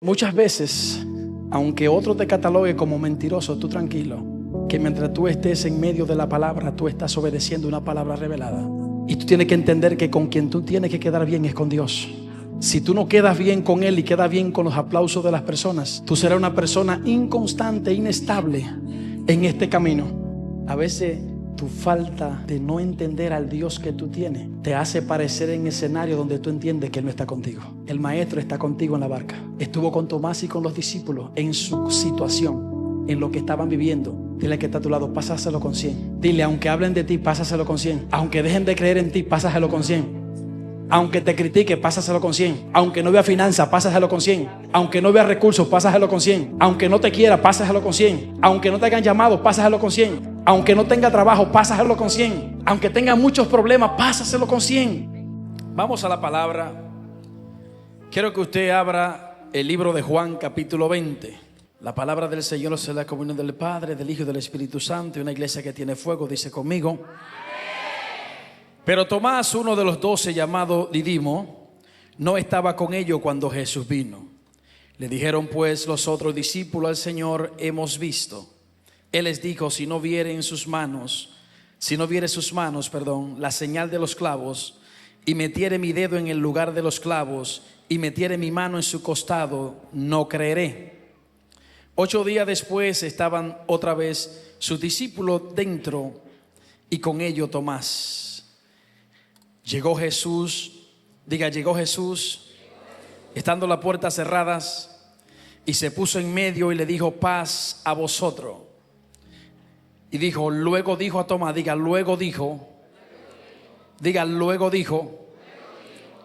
Muchas veces, aunque otro te catalogue como mentiroso, tú tranquilo, que mientras tú estés en medio de la palabra, tú estás obedeciendo una palabra revelada. Y tú tienes que entender que con quien tú tienes que quedar bien es con Dios. Si tú no quedas bien con Él y quedas bien con los aplausos de las personas, tú serás una persona inconstante, inestable en este camino. A veces tu falta de no entender al Dios que tú tienes te hace parecer en escenario donde tú entiendes que Él no está contigo. El maestro está contigo en la barca. Estuvo con Tomás y con los discípulos en su situación, en lo que estaban viviendo. Dile que está a tu lado, pásaselo con 100. Dile, aunque hablen de ti, pásaselo con 100. Aunque dejen de creer en ti, pásaselo con 100. Aunque te critique, pásaselo con 100. Aunque no vea finanzas, pásaselo con 100. Aunque no vea recursos, pásaselo con 100. Aunque no te quiera, pásaselo con 100. Aunque no te hayan llamado, pásaselo con 100. Aunque no tenga trabajo, pásaselo con 100. Aunque tenga muchos problemas, pásaselo con 100. Vamos a la palabra. Quiero que usted abra el libro de Juan, capítulo 20. La palabra del Señor es la comunión del Padre, del Hijo y del Espíritu Santo. Y una iglesia que tiene fuego dice conmigo: pero Tomás, uno de los 12, llamado Didimo, no estaba con ellos cuando Jesús vino. Le dijeron pues los otros discípulos al Señor: hemos visto. Él les dijo: si no viere sus manos, la señal de los clavos, y metiere mi dedo en el lugar de los clavos, y metiere mi mano en su costado, no creeré. 8 días después estaban otra vez sus discípulos dentro, y con ellos Tomás. Llegó Jesús, estando las puertas cerradas, y se puso en medio y le dijo: paz a vosotros. Y dijo, luego dijo a Tomás, luego dijo.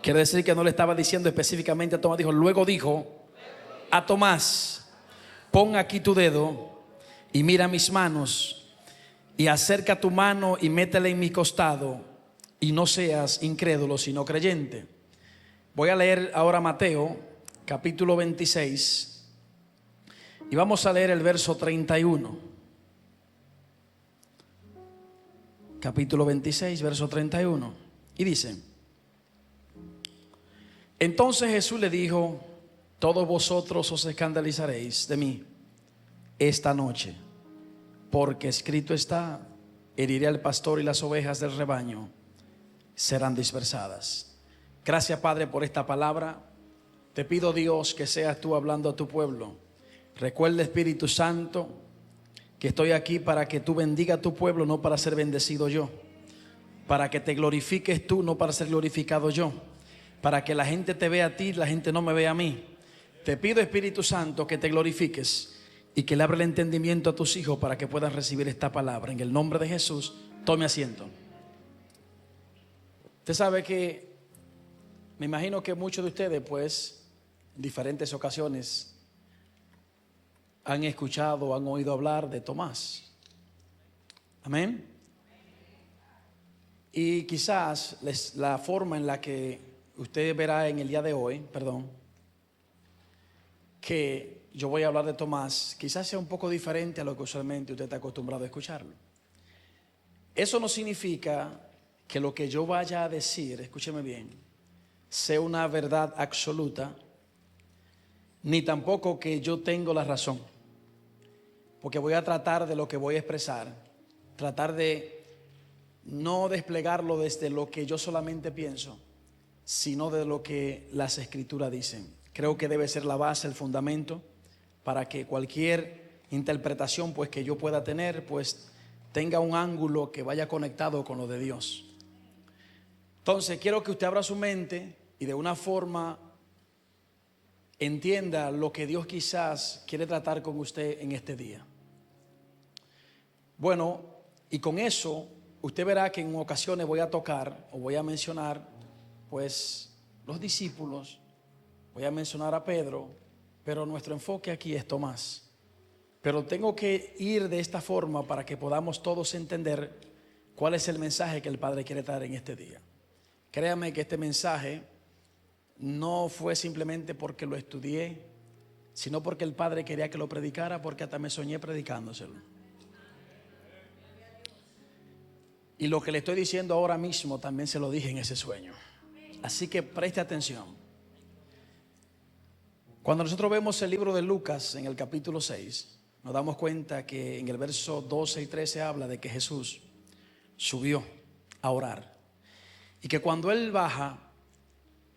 Quiere decir que no le estaba diciendo específicamente a Tomás, dijo, luego dijo a Tomás: pon aquí tu dedo y mira mis manos, y acerca tu mano y métela en mi costado, y no seas incrédulo sino creyente. Voy a leer ahora Mateo capítulo 26 y vamos a leer el verso 31. Capítulo 26, verso 31. Y dice: entonces Jesús le dijo: todos vosotros os escandalizaréis de mí esta noche, porque escrito está: heriré al pastor y las ovejas del rebaño serán dispersadas. Gracias, Padre, por esta palabra. Te pido, Dios, que seas tú hablando a tu pueblo. Recuerda, Espíritu Santo, que estoy aquí para que tú bendiga a tu pueblo, no para ser bendecido yo. Para que te glorifiques tú, no para ser glorificado yo. Para que la gente te vea a ti, la gente no me vea a mí. Te pido, Espíritu Santo, que te glorifiques y que le abra el entendimiento a tus hijos para que puedan recibir esta palabra. En el nombre de Jesús, tome asiento. Usted sabe que, me imagino que muchos de ustedes, pues, en diferentes ocasiones han escuchado, han oído hablar de Tomás. Amén. Y quizás la forma en la que usted verá en el día de hoy, que yo voy a hablar de Tomás, quizás sea un poco diferente a lo que usualmente usted está acostumbrado a escucharlo. Eso no significa que lo que yo vaya a decir, escúcheme bien, sea una verdad absoluta, ni tampoco que yo tengo la razón. Porque voy a tratar de lo que voy a expresar, tratar de no desplegarlo desde lo que yo solamente pienso, sino de lo que las escrituras dicen. Creo que debe ser la base, el fundamento, para que cualquier interpretación pues que yo pueda tener, pues tenga un ángulo que vaya conectado con lo de Dios. Entonces quiero que usted abra su mente y de una forma entienda lo que Dios quizás quiere tratar con usted en este día. Bueno, y con eso usted verá que en ocasiones voy a tocar o voy a mencionar pues los discípulos, voy a mencionar a Pedro, pero nuestro enfoque aquí es Tomás. Pero tengo que ir de esta forma para que podamos todos entender cuál es el mensaje que el Padre quiere dar en este día. Créame que este mensaje no fue simplemente porque lo estudié, sino porque el Padre quería que lo predicara, porque hasta me soñé predicándoselo. Y lo que le estoy diciendo ahora mismo también se lo dije en ese sueño. Así que preste atención. Cuando nosotros vemos el libro de Lucas en el capítulo 6, nos damos cuenta que en el verso 12 y 13 habla de que Jesús subió a orar y que cuando Él baja,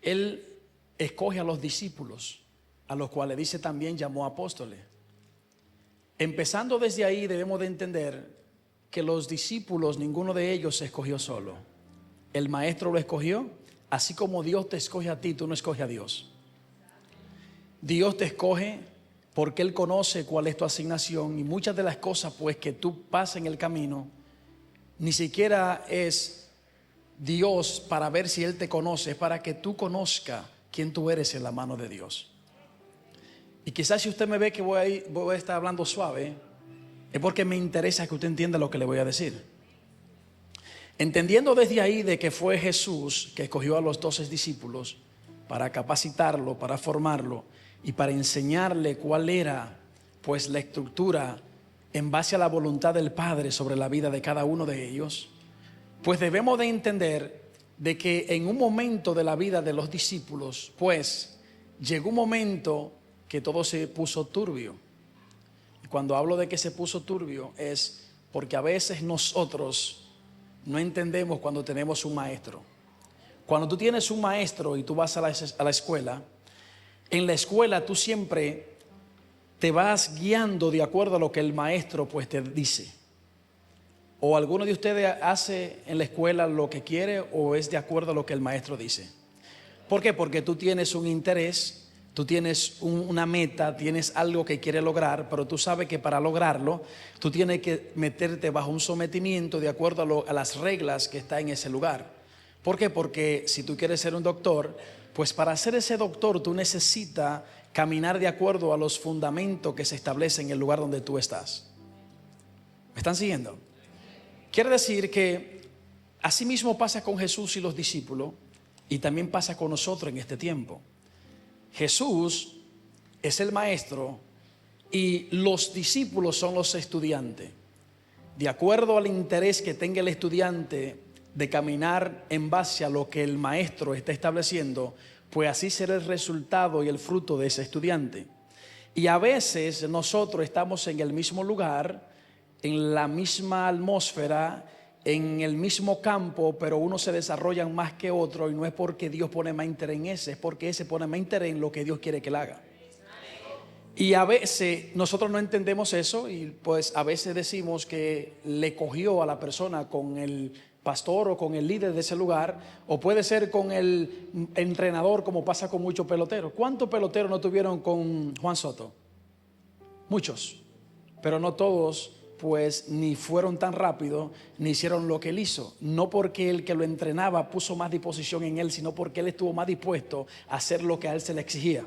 Él escoge a los discípulos, a los cuales dice también llamó apóstoles. Empezando desde ahí debemos de entender que los discípulos, ninguno de ellos se escogió solo. El maestro lo escogió, así como Dios te escoge a ti, tú no escoges a Dios. Dios te escoge porque Él conoce cuál es tu asignación, y muchas de las cosas pues que tú pasas en el camino ni siquiera es Dios para ver si Él te conoce, es para que tú conozcas quién tú eres en la mano de Dios. Y quizás si usted me ve que voy a estar hablando suave, es porque me interesa que usted entienda lo que le voy a decir. Entendiendo desde ahí de que fue Jesús que escogió a los 12 discípulos para capacitarlo, para formarlo y para enseñarle cuál era pues la estructura en base a la voluntad del Padre sobre la vida de cada uno de ellos, pues debemos de entender de que en un momento de la vida de los discípulos, pues llegó un momento que todo se puso turbio. Y cuando hablo de que se puso turbio es porque a veces nosotros no entendemos cuando tenemos un maestro. Cuando tú tienes un maestro y tú vas a la escuela, en la escuela tú siempre te vas guiando de acuerdo a lo que el maestro pues te dice. ¿O alguno de ustedes hace en la escuela lo que quiere o es de acuerdo a lo que el maestro dice? ¿Por qué? Porque tú tienes un interés, tú tienes una meta, tienes algo que quieres lograr, pero tú sabes que para lograrlo tú tienes que meterte bajo un sometimiento de acuerdo a las reglas que está en ese lugar. ¿Por qué? Porque si tú quieres ser un doctor, pues para ser ese doctor tú necesitas caminar de acuerdo a los fundamentos que se establecen en el lugar donde tú estás. ¿Me están siguiendo? Quiere decir que así mismo pasa con Jesús y los discípulos, y también pasa con nosotros en este tiempo. Jesús es el maestro y los discípulos son los estudiantes. De acuerdo al interés que tenga el estudiante de caminar en base a lo que el maestro está estableciendo, pues así será el resultado y el fruto de ese estudiante. Y a veces nosotros estamos en el mismo lugar, en la misma atmósfera, en el mismo campo, pero unos se desarrollan más que otros, y no es porque Dios pone más interés en ese, es porque ese pone más interés en lo que Dios quiere que él haga. Y a veces nosotros no entendemos eso, y pues a veces decimos que le cogió a la persona con el pastor o con el líder de ese lugar, o puede ser con el entrenador, como pasa con muchos peloteros. ¿Cuántos peloteros no tuvieron con Juan Soto? Muchos, pero no todos pues ni fueron tan rápido ni hicieron lo que él hizo. No porque el que lo entrenaba puso más disposición en él, sino porque él estuvo más dispuesto a hacer lo que a él se le exigía.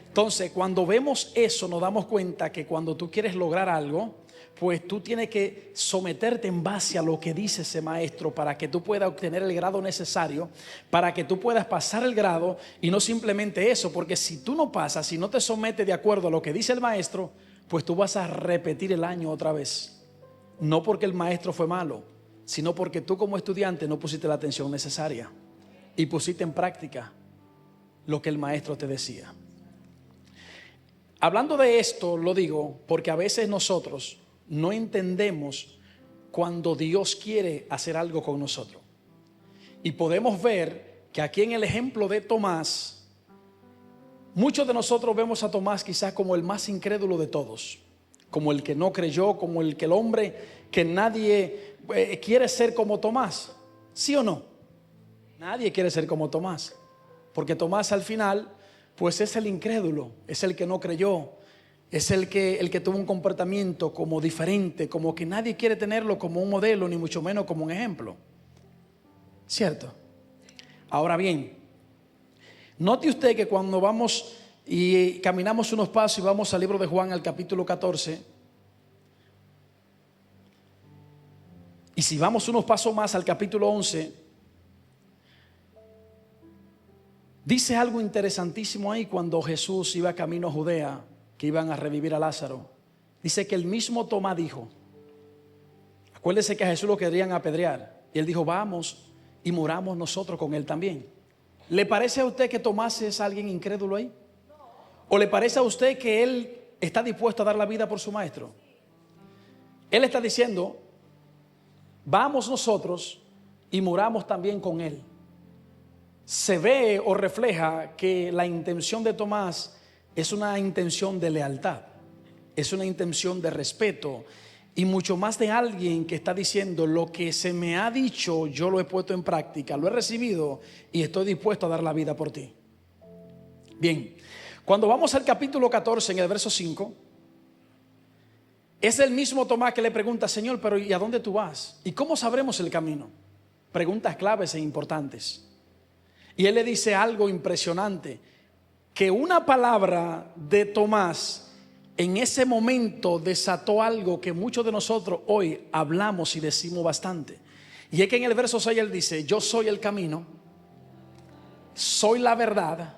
Entonces, cuando vemos eso, nos damos cuenta que cuando tú quieres lograr algo, pues tú tienes que someterte en base a lo que dice ese maestro para que tú puedas obtener el grado necesario, para que tú puedas pasar el grado. Y no simplemente eso, porque si tú no pasas, si no te sometes de acuerdo a lo que dice el maestro, pues tú vas a repetir el año otra vez. No porque el maestro fue malo, sino porque tú como estudiante no pusiste la atención necesaria y pusiste en práctica lo que el maestro te decía. Hablando de esto, lo digo porque a veces nosotros no entendemos cuando Dios quiere hacer algo con nosotros. Y podemos ver que aquí en el ejemplo de Tomás, muchos de nosotros vemos a Tomás quizás como el más incrédulo de todos, como el que no creyó, como el hombre que nadie quiere ser como Tomás. ¿Sí o no? Nadie quiere ser como Tomás, porque Tomás al final pues es el incrédulo, es el que no creyó, es el que tuvo un comportamiento como diferente, como que nadie quiere tenerlo como un modelo, ni mucho menos como un ejemplo. ¿Cierto? Ahora bien, note usted que cuando vamos y caminamos unos pasos y vamos al libro de Juan, al capítulo 14, y si vamos unos pasos más al capítulo 11, dice algo interesantísimo ahí cuando Jesús iba camino a Judea, que iban a revivir a Lázaro. Dice que el mismo Tomás dijo, acuérdese que a Jesús lo querían apedrear, y él dijo, vamos y muramos nosotros con él también. ¿Le parece a usted que Tomás es alguien incrédulo ahí? ¿O le parece a usted que él está dispuesto a dar la vida por su maestro? Él está diciendo, vamos nosotros y muramos también con él. Se ve o refleja que la intención de Tomás es una intención de lealtad, es una intención de respeto y mucho más de alguien que está diciendo: lo que se me ha dicho yo lo he puesto en práctica, lo he recibido y estoy dispuesto a dar la vida por ti. Bien, cuando vamos al capítulo 14 en el verso 5, es el mismo Tomás que le pregunta: Señor, pero ¿y a dónde tú vas? ¿Y cómo sabremos el camino? Preguntas claves e importantes. Y él le dice algo impresionante, que una palabra de Tomás en ese momento desató algo que muchos de nosotros hoy hablamos y decimos bastante. Y es que en el verso 6 él dice: yo soy el camino, soy la verdad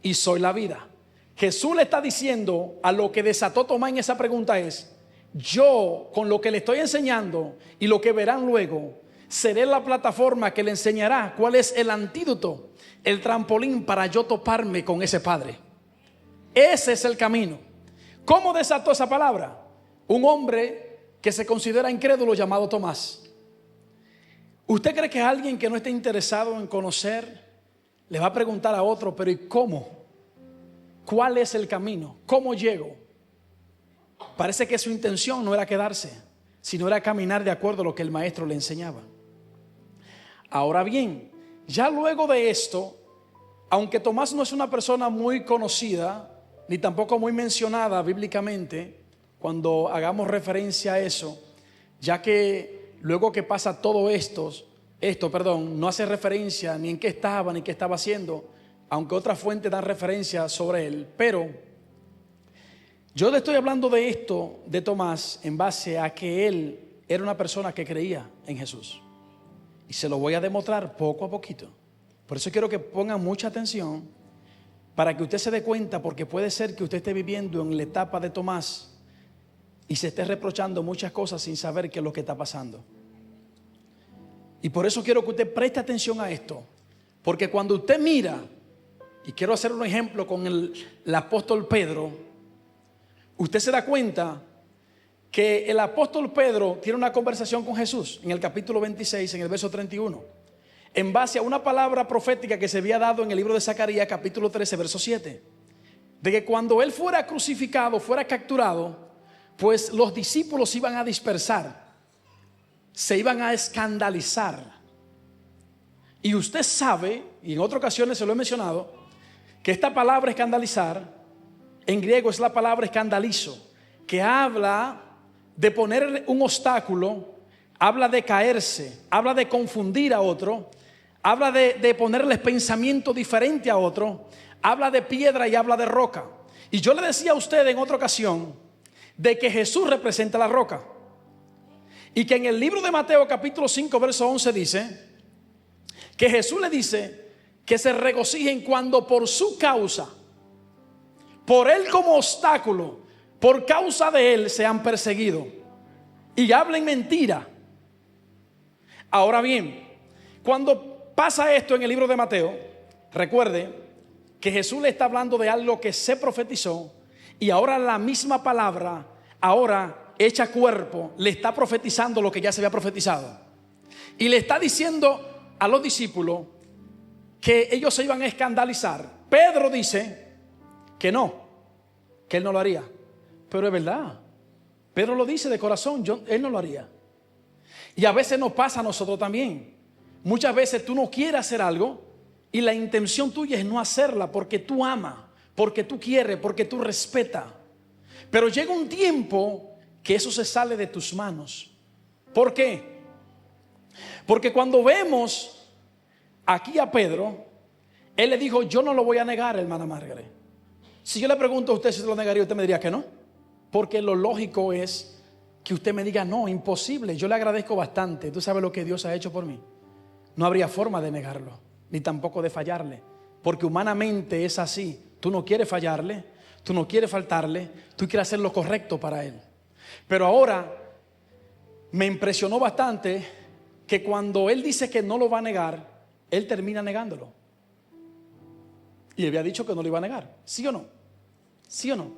y soy la vida. Jesús le está diciendo a lo que desató Tomás en esa pregunta es: yo, con lo que le estoy enseñando y lo que verán luego, seré la plataforma que le enseñará cuál es el antídoto, el trampolín para yo toparme con ese Padre. Ese es el camino. ¿Cómo desató esa palabra? Un hombre que se considera incrédulo llamado Tomás. ¿Usted cree que alguien que no esté interesado en conocer le va a preguntar a otro: pero ¿y cómo? ¿Cuál es el camino? ¿Cómo llego? Parece que su intención no era quedarse, sino era caminar de acuerdo a lo que el maestro le enseñaba. Ahora bien, ya luego de esto, aunque Tomás no es una persona muy conocida, ni tampoco muy mencionada bíblicamente, cuando hagamos referencia a eso, ya que luego que pasa todo esto, no hace referencia ni en qué estaba ni qué estaba haciendo, aunque otras fuentes dan referencia sobre él. Pero yo le estoy hablando de esto, de Tomás, en base a que él era una persona que creía en Jesús. Y se lo voy a demostrar poco a poquito. Por eso quiero que pongan mucha atención, para que usted se dé cuenta, porque puede ser que usted esté viviendo en la etapa de Tomás y se esté reprochando muchas cosas sin saber qué es lo que está pasando. Y por eso quiero que usted preste atención a esto, porque cuando usted mira, y quiero hacer un ejemplo con el apóstol Pedro, usted se da cuenta que el apóstol Pedro tiene una conversación con Jesús en el capítulo 26, en el verso 31, en base a una palabra profética que se había dado en el libro de Zacarías, capítulo 13, verso 7, de que cuando él fuera crucificado, fuera capturado, pues los discípulos se iban a dispersar, se iban a escandalizar. Y usted sabe, y en otras ocasiones se lo he mencionado, que esta palabra escandalizar en griego es la palabra escandalizo, que habla de poner un obstáculo, habla de caerse, habla de confundir a otro, habla de ponerles pensamiento diferente a otro, habla de piedra y habla de roca. Y yo le decía a usted en otra ocasión de que Jesús representa la roca, y que en el libro de Mateo capítulo 5 verso 11 dice que Jesús le dice que se regocijen cuando por su causa, por él como obstáculo, por causa de él sean perseguidos y hablen mentira. Ahora bien, cuando pasa esto en el libro de Mateo, recuerde que Jesús le está hablando de algo que se profetizó, y ahora la misma palabra, ahora hecha cuerpo, le está profetizando lo que ya se había profetizado. Y le está diciendo a los discípulos que ellos se iban a escandalizar. Pedro dice que no, que él no lo haría. Pero es verdad, Pedro lo dice de corazón, él no lo haría. Y a veces nos pasa a nosotros también. Muchas veces tú no quieres hacer algo y la intención tuya es no hacerla porque tú amas, porque tú quieres, porque tú respetas. Pero llega un tiempo que eso se sale de tus manos. ¿Por qué? Porque cuando vemos aquí a Pedro, él le dijo: yo no lo voy a negar, hermana Margaret. Si yo le pregunto a usted si se lo negaría, usted me diría que no. Porque lo lógico es que usted me diga: no, imposible, yo le agradezco bastante, tú sabes lo que Dios ha hecho por mí. No habría forma de negarlo, ni tampoco de fallarle, porque humanamente es así. Tú no quieres fallarle, tú no quieres faltarle, tú quieres hacer lo correcto para él. Pero ahora me impresionó bastante que cuando él dice que no lo va a negar, él termina negándolo. Y había dicho que no lo iba a negar, ¿sí o no? ¿Sí o no?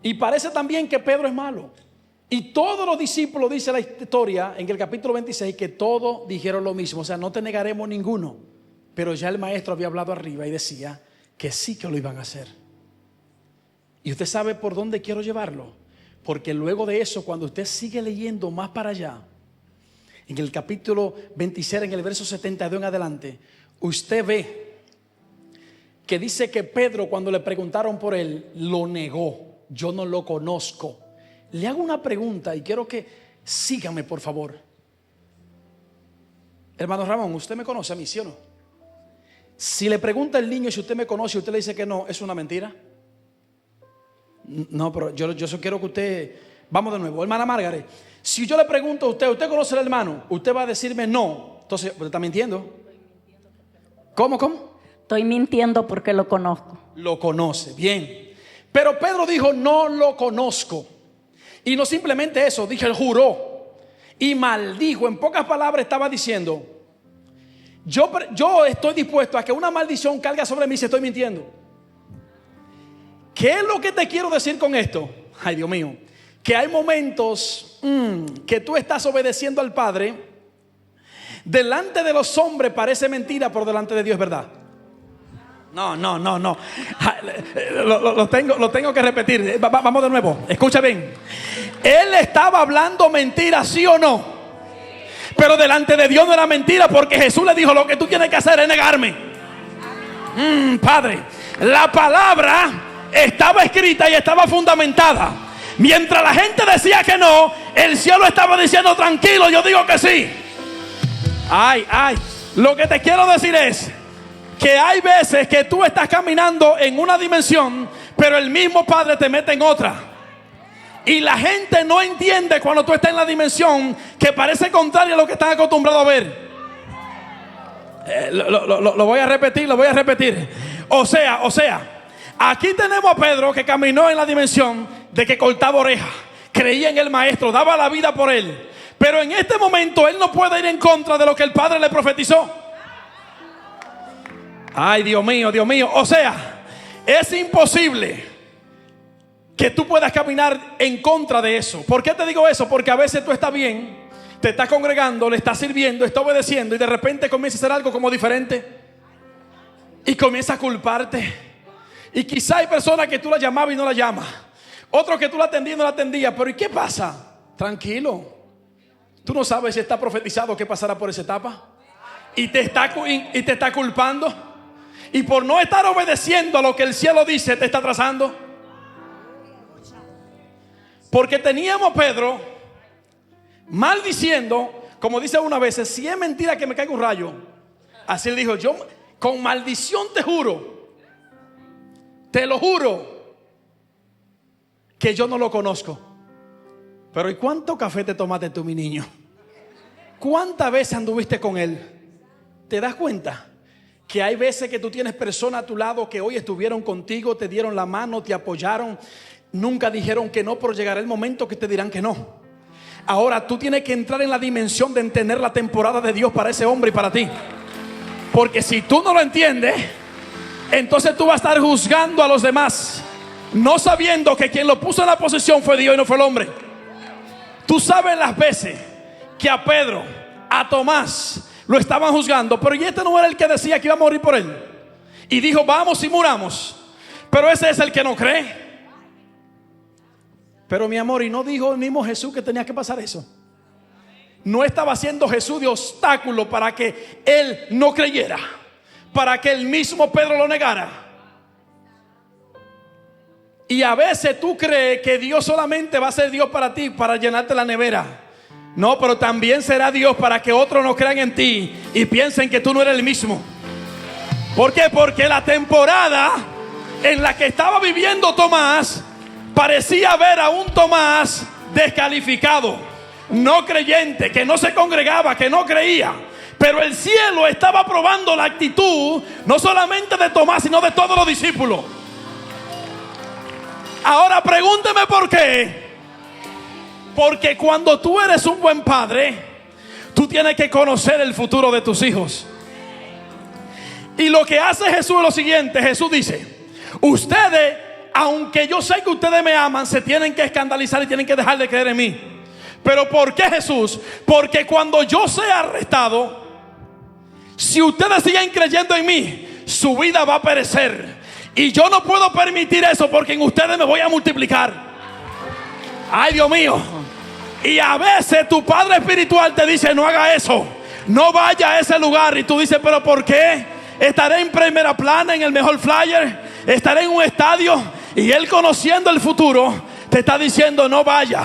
Y parece también que Pedro es malo. Y todos los discípulos, dice la historia en el capítulo 26, que todos dijeron lo mismo. O sea, no te negaremos ninguno. Pero ya el maestro había hablado arriba y decía que sí que lo iban a hacer. Y usted sabe por dónde quiero llevarlo. Porque luego de eso, cuando usted sigue leyendo más para allá, en el capítulo 26, en el verso 72 en adelante, usted ve que dice que Pedro, cuando le preguntaron por él, lo negó. Yo no lo conozco. Le hago una pregunta y quiero que sígame, por favor. Hermano Ramón, ¿usted me conoce a mí, sí o no? Si le pregunta el niño si usted me conoce y usted le dice que no, ¿es una mentira? No, pero yo quiero que usted... Vamos de nuevo, hermana Margaret. Si yo le pregunto a usted, ¿usted conoce al hermano? Usted va a decirme no. Entonces, ¿usted está mintiendo? ¿Cómo? Estoy mintiendo porque lo conozco. Lo conoce, bien. Pero Pedro dijo, no lo conozco. Y no simplemente eso, dije, él juró y maldijo. En pocas palabras estaba diciendo, yo estoy dispuesto a que una maldición caiga sobre mí si estoy mintiendo. ¿Qué es lo que te quiero decir con esto? Ay, Dios mío. Que hay momentos que tú estás obedeciendo al Padre. Delante de los hombres parece mentira, pero delante de Dios es verdad. No. Lo tengo que repetir. Vamos de nuevo. Escucha bien. Él estaba hablando mentira, ¿sí o no? Pero delante de Dios no era mentira, porque Jesús le dijo: lo que tú tienes que hacer es negarme. Padre, la palabra estaba escrita y estaba fundamentada. Mientras la gente decía que no, el cielo estaba diciendo: tranquilo, yo digo que sí. Ay, lo que te quiero decir es que hay veces que tú estás caminando en una dimensión, pero el mismo Padre te mete en otra. Y la gente no entiende cuando tú estás en la dimensión que parece contraria a lo que están acostumbrados a ver. Lo voy a repetir. O sea, aquí tenemos a Pedro que caminó en la dimensión de que cortaba orejas, creía en el maestro, daba la vida por él. Pero en este momento él no puede ir en contra de lo que el Padre le profetizó. Ay, Dios mío. O sea, es imposible que tú puedas caminar en contra de eso. ¿Por qué te digo eso? Porque a veces tú estás bien, te estás congregando, le estás sirviendo, estás obedeciendo, y de repente comienza a hacer algo como diferente y comienza a culparte. Y quizá hay personas que tú la llamabas y no la llamas, otros que tú la atendías y no la atendías. Pero ¿y qué pasa? Tranquilo, tú no sabes si está profetizado que pasará por esa etapa, y te está culpando, y por no estar obedeciendo a lo que el cielo dice te está atrasando. Porque teníamos a Pedro maldiciendo, como dice una vez: si es mentira que me caiga un rayo. Así él dijo: yo con maldición te lo juro, que yo no lo conozco. Pero ¿y cuánto café te tomaste tú, mi niño? ¿Cuántas veces anduviste con él? ¿Te das cuenta que hay veces que tú tienes personas a tu lado que hoy estuvieron contigo, te dieron la mano, te apoyaron, nunca dijeron que no, pero llegará el momento que te dirán que no? Ahora tú tienes que entrar en la dimensión de entender la temporada de Dios para ese hombre y para ti. Porque si tú no lo entiendes, entonces tú vas a estar juzgando a los demás, no sabiendo que quien lo puso en la posición fue Dios y no fue el hombre. Tú sabes las veces que a Pedro, a Tomás lo estaban juzgando, pero y este no era el que decía que iba a morir por él, y dijo: vamos y muramos. Pero ese es el que no cree. Pero mi amor, ¿y no dijo el mismo Jesús que tenía que pasar eso? ¿No estaba haciendo Jesús de obstáculo para que él no creyera, para que el mismo Pedro lo negara? Y a veces tú crees que Dios solamente va a ser Dios para ti, para llenarte la nevera. No, pero también será Dios para que otros no crean en ti y piensen que tú no eres el mismo. ¿Por qué? Porque la temporada en la que estaba viviendo Tomás parecía ver a un Tomás descalificado, no creyente, que no se congregaba, que no creía. Pero el cielo estaba probando la actitud no solamente de Tomás, sino de todos los discípulos. Ahora pregúnteme por qué. Porque cuando tú eres un buen padre, tú tienes que conocer el futuro de tus hijos. Y lo que hace Jesús es lo siguiente: Jesús dice: ustedes aunque yo sé que ustedes me aman, se tienen que escandalizar y tienen que dejar de creer en mí. ¿Pero por qué, Jesús? Porque cuando yo sea arrestado, si ustedes siguen creyendo en mí, su vida va a perecer. Y yo no puedo permitir eso, porque en ustedes me voy a multiplicar. Ay, Dios mío. Y a veces tu padre espiritual te dice: no haga eso, no vaya a ese lugar. Y tú dices: ¿pero por qué? Estaré en primera plana, en el mejor flyer, estaré en un estadio. Y él, conociendo el futuro, te está diciendo: no vaya.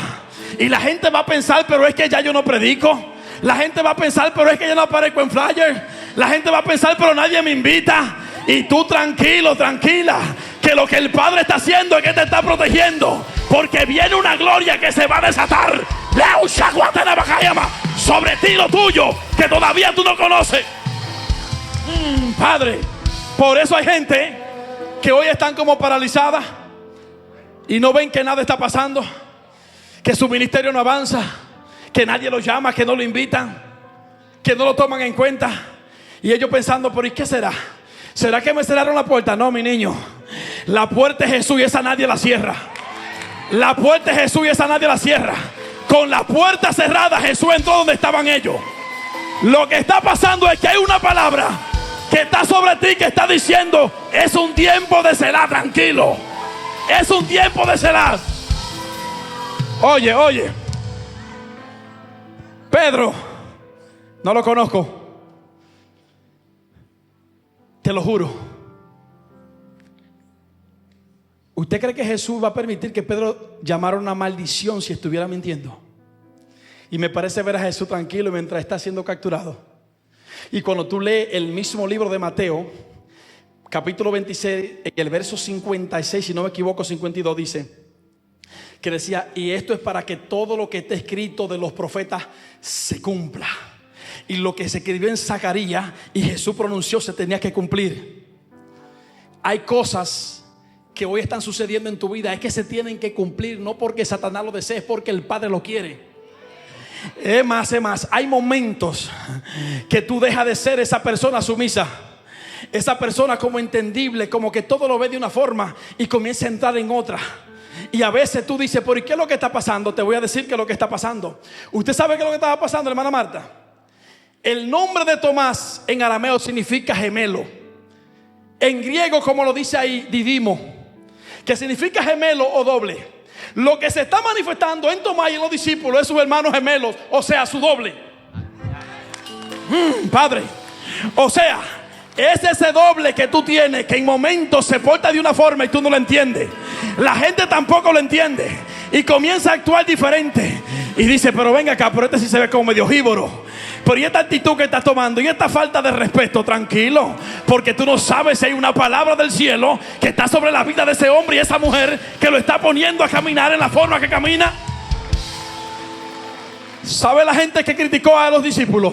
Y la gente va a pensar: pero es que ya yo no predico. La gente va a pensar: pero es que yo no aparezco en flyer. La gente va a pensar: pero nadie me invita. Y tú tranquilo, tranquila, que lo que el Padre está haciendo es que te está protegiendo, porque viene una gloria que se va a desatar sobre ti, lo tuyo, que todavía tú no conoces. Padre, por eso hay gente que hoy están como paralizadas y no ven que nada está pasando, que su ministerio no avanza, que nadie lo llama, que no lo invitan, que no lo toman en cuenta. Y ellos pensando: ¿pero y qué será? ¿Será que me cerraron la puerta? No, mi niño, la puerta es Jesús y esa nadie la cierra. La puerta es Jesús y esa nadie la cierra. Con la puerta cerrada, Jesús entró donde estaban ellos. Lo que está pasando es que hay una palabra que está sobre ti, que está diciendo: es un tiempo de Selah, tranquilo. Es un tiempo de Selah. Oye, Pedro, no lo conozco, te lo juro. ¿Usted cree que Jesús va a permitir que Pedro llamara una maldición si estuviera mintiendo? Y me parece ver a Jesús tranquilo mientras está siendo capturado. Y cuando tú lees el mismo libro de Mateo, capítulo 26, en el verso 56, si no me equivoco, 52, dice que decía: y esto es para que todo lo que está escrito de los profetas se cumpla. Y lo que se escribió en Zacarías y Jesús pronunció se tenía que cumplir. Hay cosas que hoy están sucediendo en tu vida, es que se tienen que cumplir, no porque Satanás lo desee, es porque el Padre lo quiere. Es más, hay momentos que tú dejas de ser esa persona sumisa, esa persona como entendible, como que todo lo ve de una forma, y comienza a entrar en otra. Y a veces tú dices: ¿por qué es lo que está pasando? Te voy a decir qué es lo que está pasando. ¿Usted sabe qué es lo que estaba pasando, hermana Marta? El nombre de Tomás en arameo significa gemelo. En griego, como lo dice ahí, didimo, que significa gemelo o doble. Lo que se está manifestando en Tomás y en los discípulos es sus hermanos gemelos, o sea, su doble. Padre, o sea, es ese doble que tú tienes, que en momentos se porta de una forma y tú no lo entiendes. La gente tampoco lo entiende y comienza a actuar diferente. Y dice: pero venga acá, pero este sí se ve como medio jíbaro. Pero y esta actitud que estás tomando, y esta falta de respeto, tranquilo, porque tú no sabes si hay una palabra del cielo que está sobre la vida de ese hombre y esa mujer, que lo está poniendo a caminar en la forma que camina. ¿Sabe la gente que criticó a los discípulos?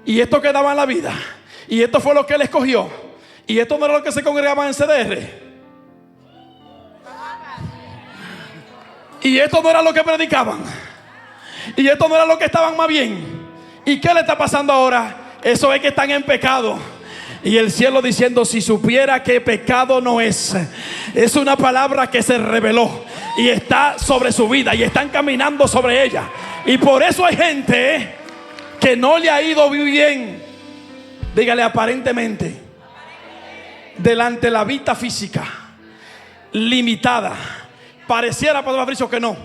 Y esto quedaba en la vida, y esto fue lo que él escogió, y esto no era lo que se congregaban en CDR, y esto no era lo que predicaban, y esto no era lo que estaban más bien. ¿Y qué le está pasando ahora? Eso es que están en pecado. Y el cielo diciendo: si supiera que pecado no es. Es una palabra que se reveló y está sobre su vida, y están caminando sobre ella. Y por eso hay gente que no le ha ido bien. Dígale: aparentemente. Delante de la vista física limitada, pareciera, Padre Fabricio, que no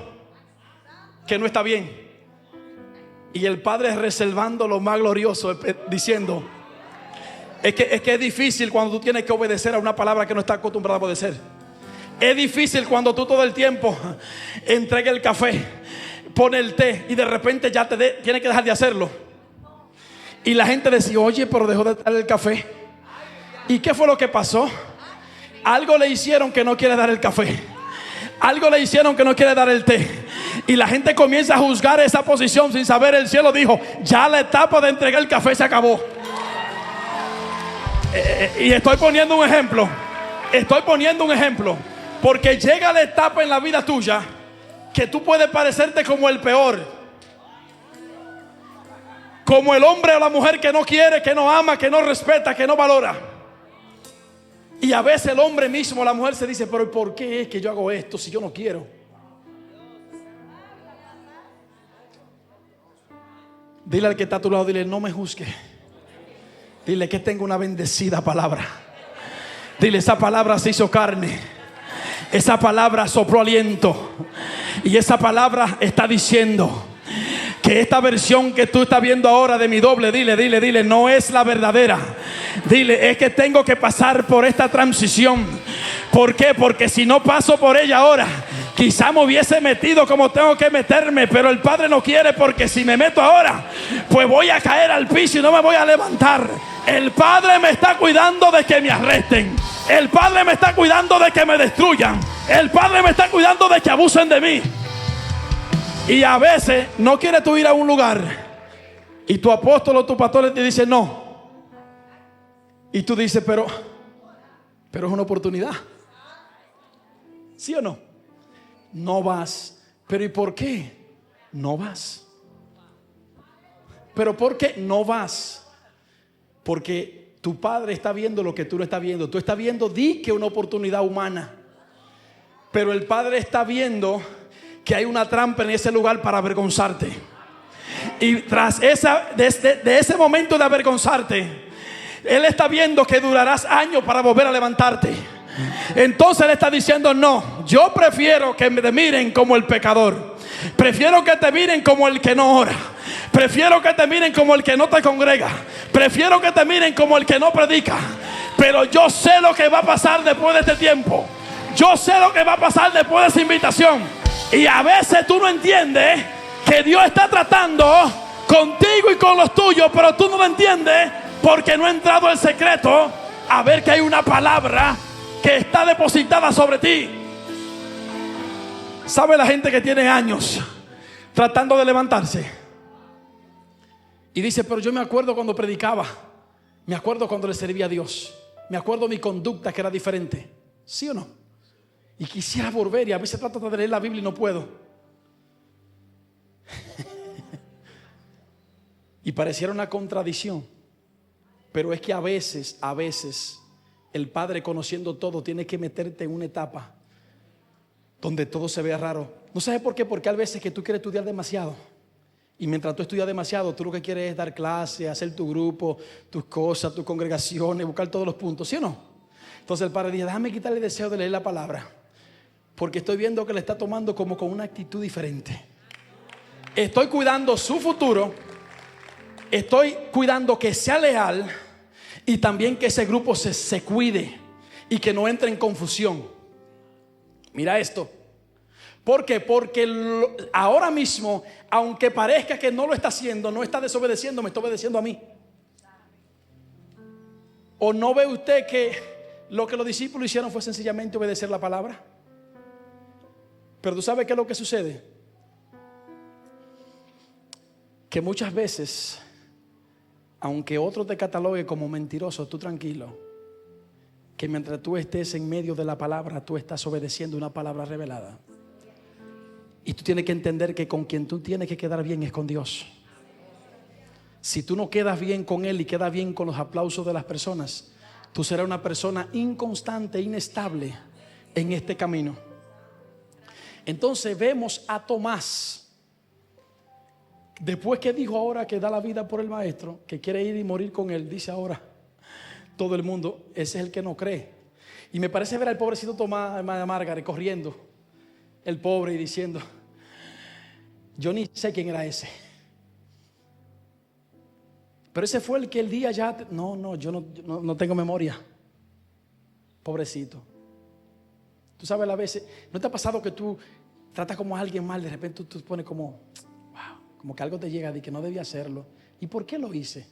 está bien. Y el Padre reservando lo más glorioso, diciendo: es que es difícil cuando tú tienes que obedecer a una palabra que no estás acostumbrado a obedecer. Es difícil cuando tú todo el tiempo entregas el café, pones el té, y de repente ya tienes que dejar de hacerlo. Y la gente decía: oye, pero dejó de dar el café. ¿Y qué fue lo que pasó? Algo le hicieron que no quiere dar el café. Algo le hicieron que no quiere dar el té. Y la gente comienza a juzgar esa posición sin saber. El cielo dijo: ya la etapa de entregar el café se acabó. Y estoy poniendo un ejemplo. Porque llega la etapa en la vida tuya que tú puedes parecerte como el peor, como el hombre o la mujer que no quiere, que no ama, que no respeta, que no valora. Y a veces el hombre mismo, la mujer se dice, pero ¿por qué es que yo hago esto si yo no quiero? Dile al que está a tu lado, dile, no me juzgue. Dile que tengo una bendecida palabra. Dile, esa palabra se hizo carne. Esa palabra sopló aliento. Y esa palabra está diciendo que esta versión que tú estás viendo ahora de mi doble, dile, no es la verdadera. Dile, es que tengo que pasar por esta transición. ¿Por qué? Porque si no paso por ella ahora, quizá me hubiese metido como tengo que meterme, pero el Padre no quiere, porque si me meto ahora, pues voy a caer al piso y no me voy a levantar. El Padre me está cuidando de que me arresten. El Padre me está cuidando de que me destruyan. El Padre me está cuidando de que abusen de mí. Y a veces no quieres tú ir a un lugar y tu apóstol o tu pastor te dice no. Y tú dices, pero es una oportunidad. ¿Sí o no? No vas. ¿Pero y por qué no vas? ¿Pero por qué no vas? Porque tu Padre está viendo lo que tú no estás viendo. Tú estás viendo, di que una oportunidad humana, pero el Padre está viendo que hay una trampa en ese lugar para avergonzarte. Y tras de ese momento de avergonzarte, Él está viendo que durarás años para volver a levantarte. Entonces Él está diciendo, no, yo prefiero que me miren como el pecador. Prefiero que te miren como el que no ora. Prefiero que te miren como el que no te congrega. Prefiero que te miren como el que no predica. Pero yo sé lo que va a pasar después de este tiempo. Yo sé lo que va a pasar después de esa invitación. Y a veces tú no entiendes que Dios está tratando contigo y con los tuyos, pero tú no lo entiendes porque no ha entrado el secreto a ver que hay una palabra que está depositada sobre ti. ¿Sabe la gente que tiene años tratando de levantarse? Y dice, pero yo me acuerdo cuando predicaba, me acuerdo cuando le servía a Dios, me acuerdo mi conducta que era diferente. ¿Sí o no? Y quisiera volver, y a veces trato de leer la Biblia y no puedo. Y pareciera una contradicción, pero es que a veces el Padre, conociendo todo, tiene que meterte en una etapa donde todo se vea raro. ¿No sabes por qué? Porque hay veces que tú quieres estudiar demasiado, y mientras tú estudias demasiado, tú lo que quieres es dar clases, hacer tu grupo, tus cosas, tus congregaciones, buscar todos los puntos, ¿sí o no? Entonces el Padre dice, déjame quitarle el deseo de leer la palabra, porque estoy viendo que le está tomando como con una actitud diferente. Estoy cuidando su futuro, estoy cuidando que sea leal, y también que ese grupo se cuide y que no entre en confusión. Mira esto. ¿Por qué? Porque ahora mismo, aunque parezca que no lo está haciendo, no está desobedeciendo, me está obedeciendo a mí. ¿O no ve usted que lo que los discípulos hicieron fue sencillamente obedecer la palabra? Pero tú sabes qué es lo que sucede, que muchas veces, aunque otro te catalogue como mentiroso, tú tranquilo, que mientras tú estés en medio de la palabra, tú estás obedeciendo una palabra revelada. Y tú tienes que entender que con quien tú tienes que quedar bien es con Dios. Si tú no quedas bien con Él y quedas bien con los aplausos de las personas, tú serás una persona inconstante, inestable en este camino. Entonces vemos a Tomás, después que dijo ahora que da la vida por el maestro, que quiere ir y morir con él, dice ahora todo el mundo, ese es el que no cree. Y me parece ver al pobrecito Tomás, hermana Margaret, corriendo, el pobre, y diciendo, yo ni sé quién era ese. Pero ese fue el que el día ya, yo no tengo memoria. Pobrecito. Tú sabes, a veces, ¿no te ha pasado que tú tratas como a alguien mal, de repente tú te pones como, wow, como que algo te llega de que no debía hacerlo? ¿Y por qué lo hice?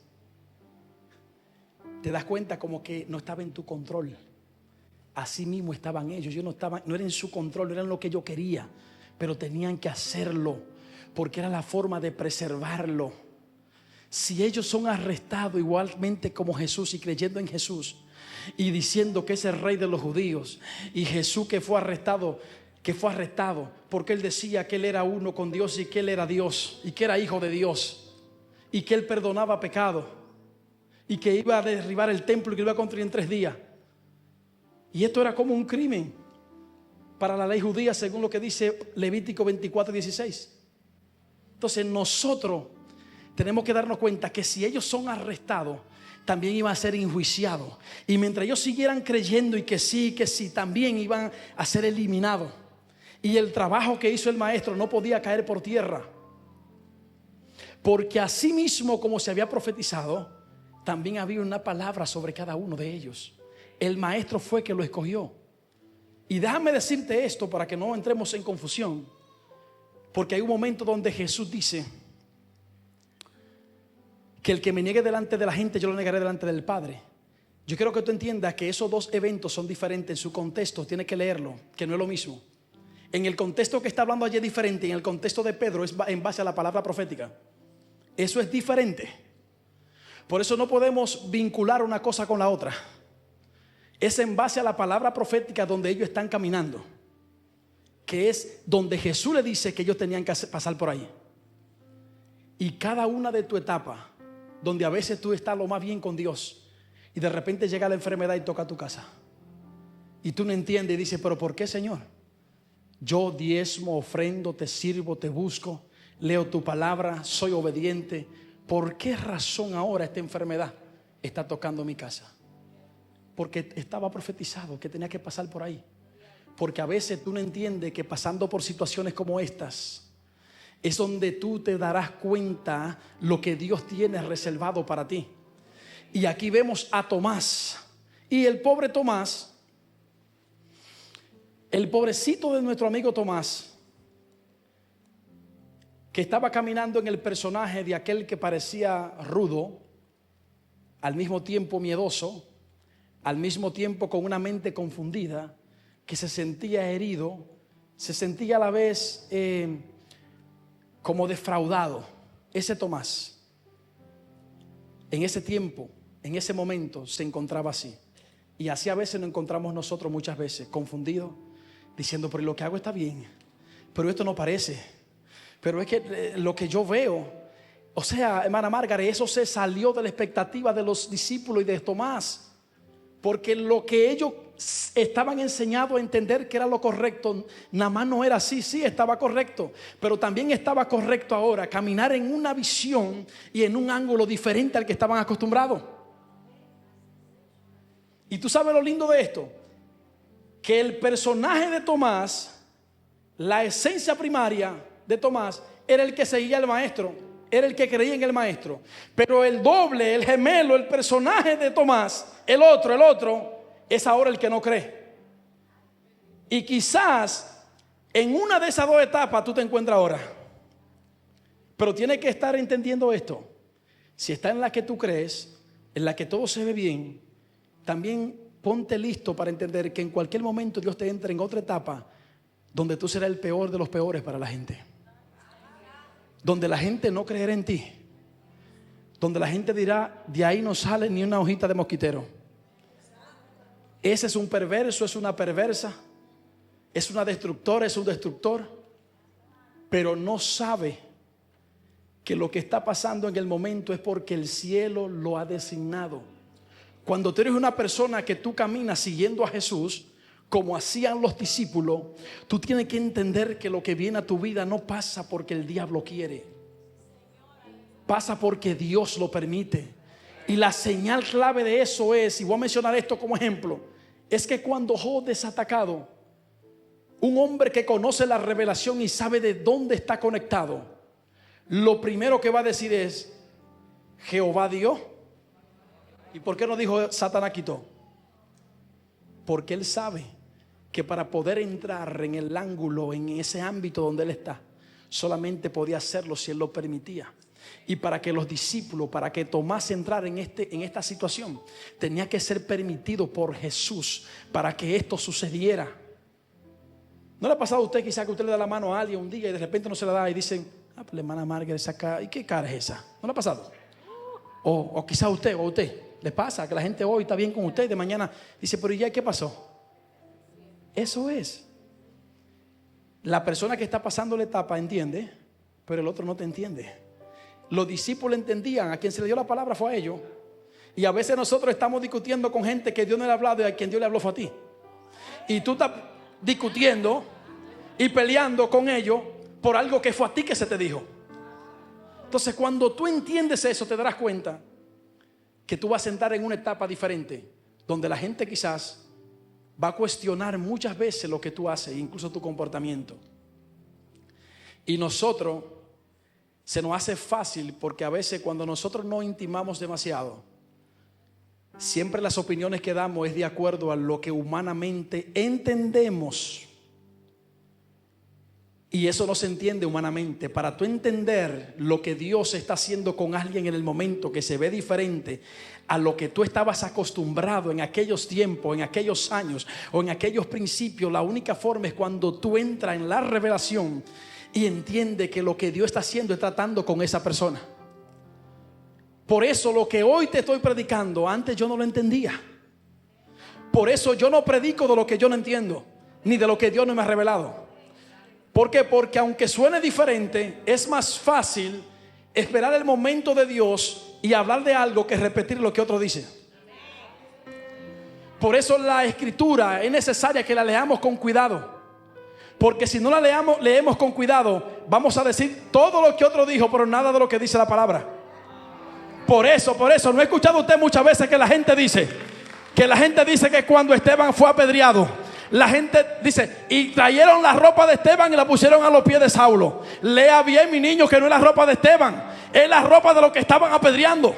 Te das cuenta como que no estaba en tu control. Así mismo estaban ellos. No era en su control, no era lo que yo quería, pero tenían que hacerlo porque era la forma de preservarlo. Si ellos son arrestados igualmente como Jesús y creyendo en Jesús y diciendo que es el rey de los judíos, y Jesús que fue arrestado porque él decía que él era uno con Dios y que él era Dios y que era hijo de Dios y que él perdonaba pecado y que iba a derribar el templo y que lo iba a construir en 3 días. Y esto era como un crimen para la ley judía, según lo que dice Levítico 24:16. Entonces nosotros tenemos que darnos cuenta que si ellos son arrestados, también iban a ser enjuiciados. Y mientras ellos siguieran creyendo y que sí, también iban a ser eliminados. Y el trabajo que hizo el maestro no podía caer por tierra. Porque así mismo como se había profetizado, también había una palabra sobre cada uno de ellos. El maestro fue que lo escogió. Y déjame decirte esto para que no entremos en confusión. Porque hay un momento donde Jesús dice que el que me niegue delante de la gente, yo lo negaré delante del Padre. Yo quiero que tú entiendas que esos dos eventos son diferentes en su contexto. Tienes que leerlo, que no es lo mismo. En el contexto que está hablando allí es diferente. En el contexto de Pedro es en base a la palabra profética. Eso es diferente. Por eso no podemos vincular una cosa con la otra. Es en base a la palabra profética donde ellos están caminando, que es donde Jesús le dice que ellos tenían que pasar por ahí. Y cada una de tu etapa, donde a veces tú estás lo más bien con Dios y de repente llega la enfermedad y toca tu casa y tú no entiendes y dices, pero ¿por qué, Señor? Yo diezmo, ofrendo, te sirvo, te busco, leo tu palabra, soy obediente. ¿Por qué razón ahora esta enfermedad está tocando mi casa? Porque estaba profetizado que tenía que pasar por ahí. Porque a veces tú no entiendes que pasando por situaciones como estas es donde tú te darás cuenta lo que Dios tiene reservado para ti. Y aquí vemos a Tomás. Y el pobre Tomás, el pobrecito de nuestro amigo Tomás, que estaba caminando en el personaje de aquel que parecía rudo, al mismo tiempo miedoso, al mismo tiempo con una mente confundida, que se sentía herido, se sentía a la vez como defraudado. Ese Tomás, en ese tiempo, en ese momento, se encontraba así. Y así a veces nos encontramos nosotros muchas veces, confundidos, diciendo, pero lo que hago está bien, pero esto no parece, pero es que lo que yo veo, o sea, hermana Margaret, eso se salió de la expectativa de los discípulos y de Tomás. Porque lo que ellos estaban enseñados a entender que era lo correcto, nada más no era así. Sí, estaba correcto, pero también estaba correcto ahora caminar en una visión y en un ángulo diferente al que estaban acostumbrados. Y tú sabes lo lindo de esto, que el personaje de Tomás, la esencia primaria de Tomás, era el que seguía al maestro, era el que creía en el maestro. Pero el doble, el gemelo, el personaje de Tomás, el otro, es ahora el que no cree. Y quizás en una de esas dos etapas tú te encuentras ahora. Pero tienes que estar entendiendo esto. Si está en la que tú crees, en la que todo se ve bien, también ponte listo para entender que en cualquier momento Dios te entre en otra etapa donde tú serás el peor de los peores para la gente. Donde la gente no creerá en ti. Donde la gente dirá, de ahí no sale ni una hojita de mosquitero. Ese es un perverso, es una perversa, es una destructora, es un destructor. Pero no sabe que lo que está pasando en el momento es porque el cielo lo ha designado. Cuando tú eres una persona que tú caminas siguiendo a Jesús, como hacían los discípulos, tú tienes que entender que lo que viene a tu vida no pasa porque el diablo quiere, pasa porque Dios lo permite. Y la señal clave de eso es, y voy a mencionar esto como ejemplo, es que cuando Job es atacado, un hombre que conoce la revelación y sabe de dónde está conectado, lo primero que va a decir es, Jehová dio. ¿Y por qué no dijo Satanás quitó? Porque él sabe que para poder entrar en el ángulo, en ese ámbito donde él está, solamente podía hacerlo si él lo permitía. Y para que los discípulos, para que Tomás entrara en esta situación, tenía que ser permitido por Jesús para que esto sucediera. ¿No le ha pasado a usted quizá que usted le da la mano a alguien un día y de repente no se la da y dicen, pues la hermana Margaret saca, ¿y qué cara es esa? ¿No le ha pasado? O quizá a usted le pasa que la gente hoy está bien con usted y de mañana dice, pero ¿y ya qué pasó? Eso es. La persona que está pasando la etapa entiende, pero el otro no te entiende. Los discípulos entendían, a quien se le dio la palabra fue a ellos. Y a veces nosotros estamos discutiendo con gente que Dios no le ha hablado y a quien Dios le habló fue a ti. Y tú estás discutiendo y peleando con ellos por algo que fue a ti que se te dijo. Entonces, cuando tú entiendes eso, te darás cuenta que tú vas a entrar en una etapa diferente, donde la gente quizás va a cuestionar muchas veces lo que tú haces, incluso tu comportamiento. Y nosotros, se nos hace fácil, porque a veces cuando nosotros no intimamos demasiado, siempre las opiniones que damos es de acuerdo a lo que humanamente entendemos. Y eso no se entiende humanamente. Para tú entender lo que Dios está haciendo con alguien en el momento, que se ve diferente a lo que tú estabas acostumbrado en aquellos tiempos, en aquellos años o en aquellos principios, la única forma es cuando tú entras en la revelación y entiendes que lo que Dios está haciendo es tratando con esa persona. Por eso lo que hoy te estoy predicando, antes yo no lo entendía. Por eso yo no predico de lo que yo no entiendo, ni de lo que Dios no me ha revelado. ¿Por qué? Porque aunque suene diferente, es más fácil esperar el momento de Dios y hablar de algo que repetir lo que otro dice. Por eso la escritura es necesaria que la leamos con cuidado. Porque si no la leemos con cuidado, vamos a decir todo lo que otro dijo, pero nada de lo que dice la palabra. Por eso, ¿no ha escuchado usted muchas veces que la gente dice que cuando Esteban fue apedreado, la gente dice, y trajeron la ropa de Esteban y la pusieron a los pies de Saulo? Lea bien, mi niño, que no es la ropa de Esteban, es la ropa de los que estaban apedreando.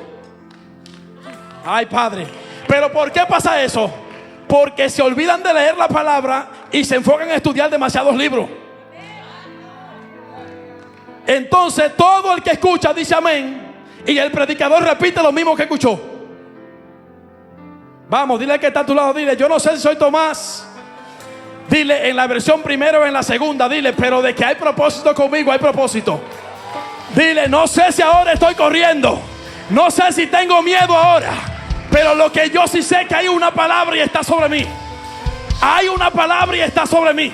Ay, Padre. Pero ¿por qué pasa eso? Porque se olvidan de leer la palabra y se enfocan en estudiar demasiados libros. Entonces todo el que escucha dice amén, y el predicador repite lo mismo que escuchó. Vamos, dile que está a tu lado, dile, yo no sé si soy Tomás. Dile en la versión primera o en la segunda, dile, pero de que hay propósito conmigo, hay propósito. Dile, no sé si ahora estoy corriendo, no sé si tengo miedo ahora, pero lo que yo sí sé, que hay una palabra y está sobre mí. Hay una palabra y está sobre mí.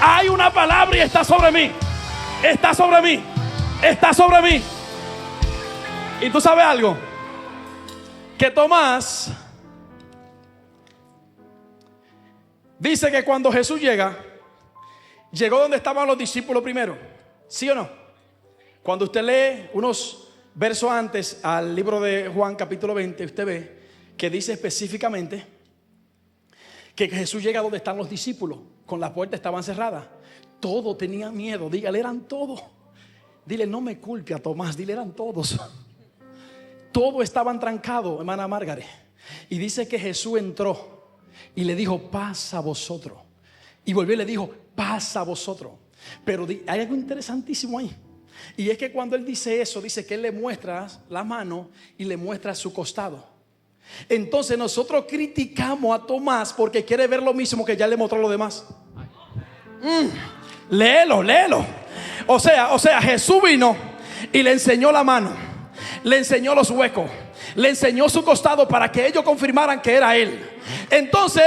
Hay una palabra y está sobre mí. Está sobre mí. Está sobre mí. Y tú sabes algo, que Tomás dice que cuando Jesús llegó donde estaban los discípulos primero. ¿Sí o no? Cuando usted lee unos versos antes al libro de Juan capítulo 20, usted ve que dice específicamente que Jesús llega donde están los discípulos. Con las puertas estaban cerradas. Todos tenían miedo. Dígale, eran todos. Dile, no me culpe a Tomás. Dile, eran todos. Todos estaban trancados, hermana Margaret. Y dice que Jesús entró y le dijo, paz a vosotros. Y volvió y le dijo, paz a vosotros. Pero hay algo interesantísimo ahí. Y es que cuando él dice eso, dice que él le muestra la mano y le muestra su costado. Entonces nosotros criticamos a Tomás porque quiere ver lo mismo que ya le mostró a los demás. Léelo. O sea, Jesús vino y le enseñó la mano, le enseñó los huecos, le enseñó su costado para que ellos confirmaran que era él. Entonces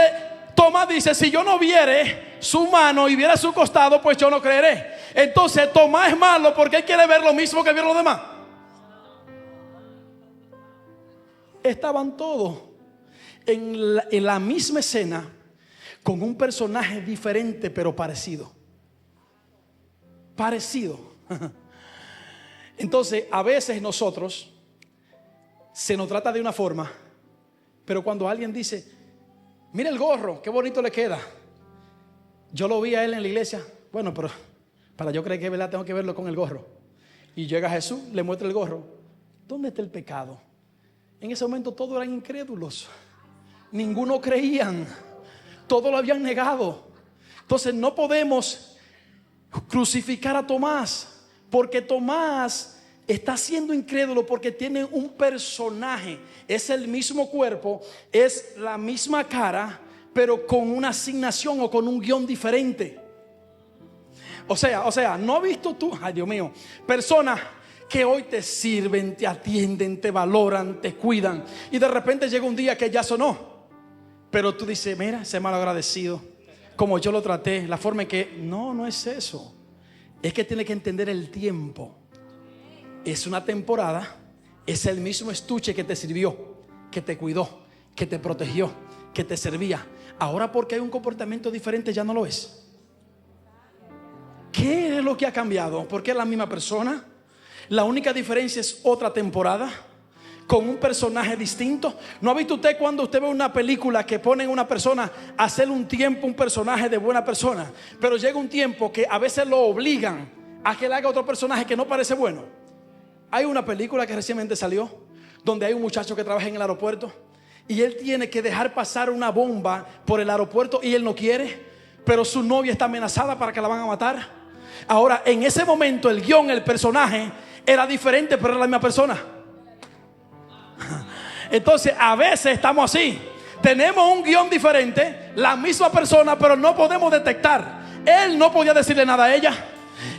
Tomás dice, si yo no viere su mano y viera su costado, pues yo no creeré. Entonces Tomás es malo porque él quiere ver lo mismo que vieron los demás. Estaban todos en la misma escena, con un personaje diferente pero parecido. Entonces a veces nosotros se nos trata de una forma, pero cuando alguien dice, mira el gorro, qué bonito le queda. Yo lo vi a él en la iglesia. Bueno, pero para yo creer que es verdad, tengo que verlo con el gorro. Y llega Jesús, le muestra el gorro. ¿Dónde está el pecado? En ese momento todos eran incrédulos. Ninguno creían. Todos lo habían negado. Entonces no podemos crucificar a Tomás, porque Tomás está siendo incrédulo porque tiene un personaje. Es el mismo cuerpo, es la misma cara, pero con una asignación o con un guión diferente. O sea, ¿no has visto tú, ay Dios mío, personas que hoy te sirven, te atienden, te valoran, te cuidan, y de repente llega un día que ya sonó, pero tú dices, mira, ese malagradecido, como yo lo traté, la forma en que, no es eso. Es que tiene que entender el tiempo. Es una temporada, es el mismo estuche que te sirvió, que te cuidó, que te protegió, que te servía, ahora porque hay un comportamiento diferente ya no lo es. ¿Qué es lo que ha cambiado? Porque es la misma persona. La única diferencia es otra temporada con un personaje distinto. ¿No ha visto usted cuando usted ve una película que ponen a una persona a hacer un tiempo un personaje de buena persona, pero llega un tiempo que a veces lo obligan a que le haga otro personaje que no parece bueno? Hay una película que recientemente salió donde hay un muchacho que trabaja en el aeropuerto y él tiene que dejar pasar una bomba por el aeropuerto y él no quiere, pero su novia está amenazada para que la van a matar. Ahora, en ese momento el guión, el personaje era diferente, pero era la misma persona. Entonces a veces estamos así, tenemos un guión diferente, la misma persona, pero no podemos detectar. Él no podía decirle nada a ella,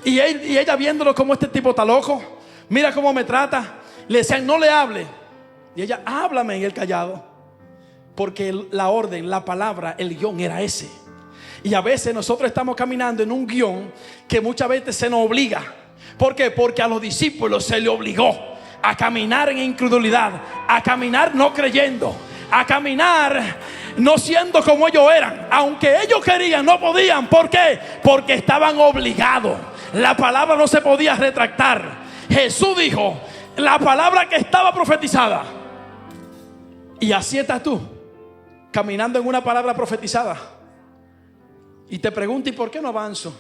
y ella viéndolo como este tipo está loco, mira cómo me trata. Le decían no le hable, y ella háblame, y él callado, porque la orden, la palabra, el guión era ese. Y a veces nosotros estamos caminando en un guión que muchas veces se nos obliga. ¿Por qué? Porque a los discípulos se les obligó a caminar en incredulidad, a caminar no creyendo, a caminar no siendo como ellos eran. Aunque ellos querían, no podían. ¿Por qué? Porque estaban obligados. La palabra no se podía retractar. Jesús dijo la palabra que estaba profetizada. Y así estás tú, caminando en una palabra profetizada. Y te pregunto, ¿y por qué no avanzo?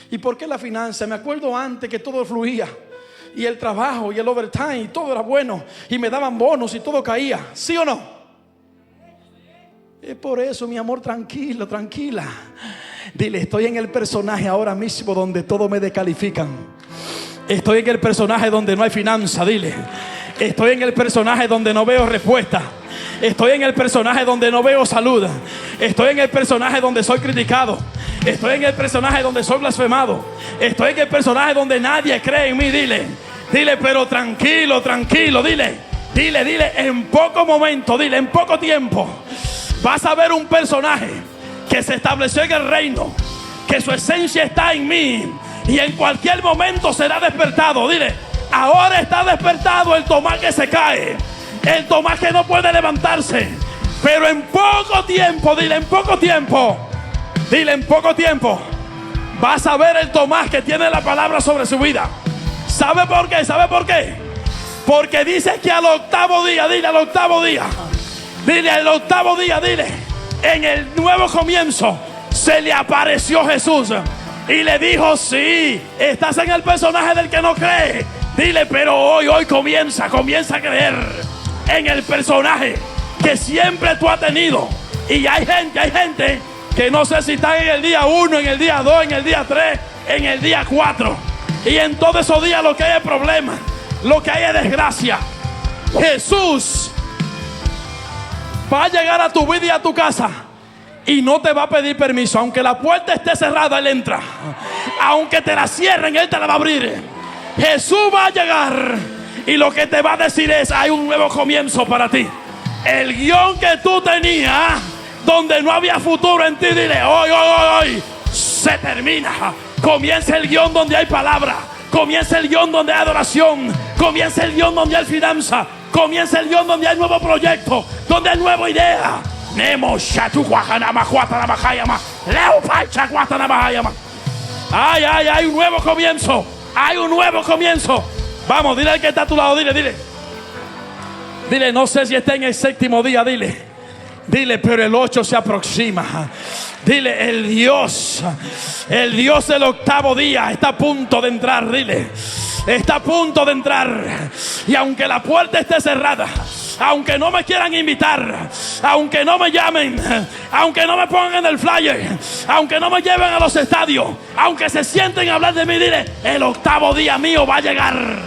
¿Y por qué la finanza? Me acuerdo antes que todo fluía, y el trabajo y el overtime y todo era bueno, y me daban bonos y todo caía. ¿Sí o no? Es por eso, mi amor, tranquilo, tranquila. Dile, estoy en el personaje ahora mismo donde todo me descalifican. Estoy en el personaje donde no hay finanza. Dile, estoy en el personaje donde no veo respuesta. Estoy en el personaje donde no veo salud. Estoy en el personaje donde soy criticado. Estoy en el personaje donde soy blasfemado. Estoy en el personaje donde nadie cree en mí. Dile, pero tranquilo, tranquilo. Dile, en poco momento, dile, en poco tiempo vas a ver un personaje que se estableció en el reino, que su esencia está en mí, y en cualquier momento será despertado. Dile, ahora está despertado el Tomás que se cae, el Tomás que no puede levantarse, pero en poco tiempo, dile, en poco tiempo, dile, en poco tiempo vas a ver el Tomás que tiene la palabra sobre su vida. ¿Sabe por qué? ¿Sabe por qué? Porque dice que al octavo día, dile, al octavo día, dile, al octavo día, dile, en el nuevo comienzo se le apareció Jesús y le dijo, sí, estás en el personaje del que no cree. Dile, pero hoy comienza a creer en el personaje que siempre tú has tenido. Y hay gente que no sé si está en el día 1, en el día 2, en el día 3, en el día 4. Y en todos esos días lo que hay es problema, lo que hay es desgracia. Jesús va a llegar a tu vida y a tu casa y no te va a pedir permiso. Aunque la puerta esté cerrada, Él entra. Aunque te la cierren, Él te la va a abrir. Jesús va a llegar y lo que te va a decir es, hay un nuevo comienzo para ti. El guión que tú tenías, donde no había futuro en ti, dile, hoy se termina. Comienza el guión donde hay palabra. Comienza el guión donde hay adoración. Comienza el guión donde hay finanza. Comienza el guión donde hay nuevo proyecto, donde hay nueva idea. Hay un nuevo comienzo. Hay un nuevo comienzo. Vamos, dile al que está a tu lado, dile, no sé si está en el séptimo día, dile, pero el 8 se aproxima. Dile, el Dios del octavo día está a punto de entrar. Dile, está a punto de entrar. Y aunque la puerta esté cerrada, aunque no me quieran invitar, aunque no me llamen, aunque no me pongan en el flyer, aunque no me lleven a los estadios, aunque se sienten a hablar de mí, dile, el octavo día mío va a llegar.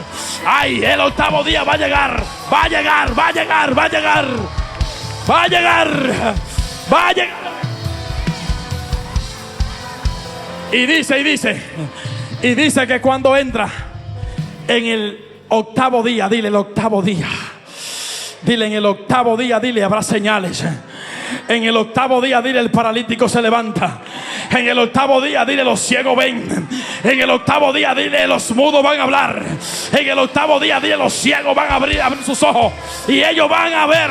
Ay, el octavo día va a llegar. Va a llegar, va a llegar, va a llegar. Va a llegar, va a llegar. Y dice que cuando entra en el octavo día, dile, el octavo día, dile, en el octavo día, dile, habrá señales. En el octavo día, dile, el paralítico se levanta. En el octavo día, dile, los ciegos ven. En el octavo día, dile, los mudos van a hablar. En el octavo día, dile, los ciegos van a abrir sus ojos y ellos van a ver.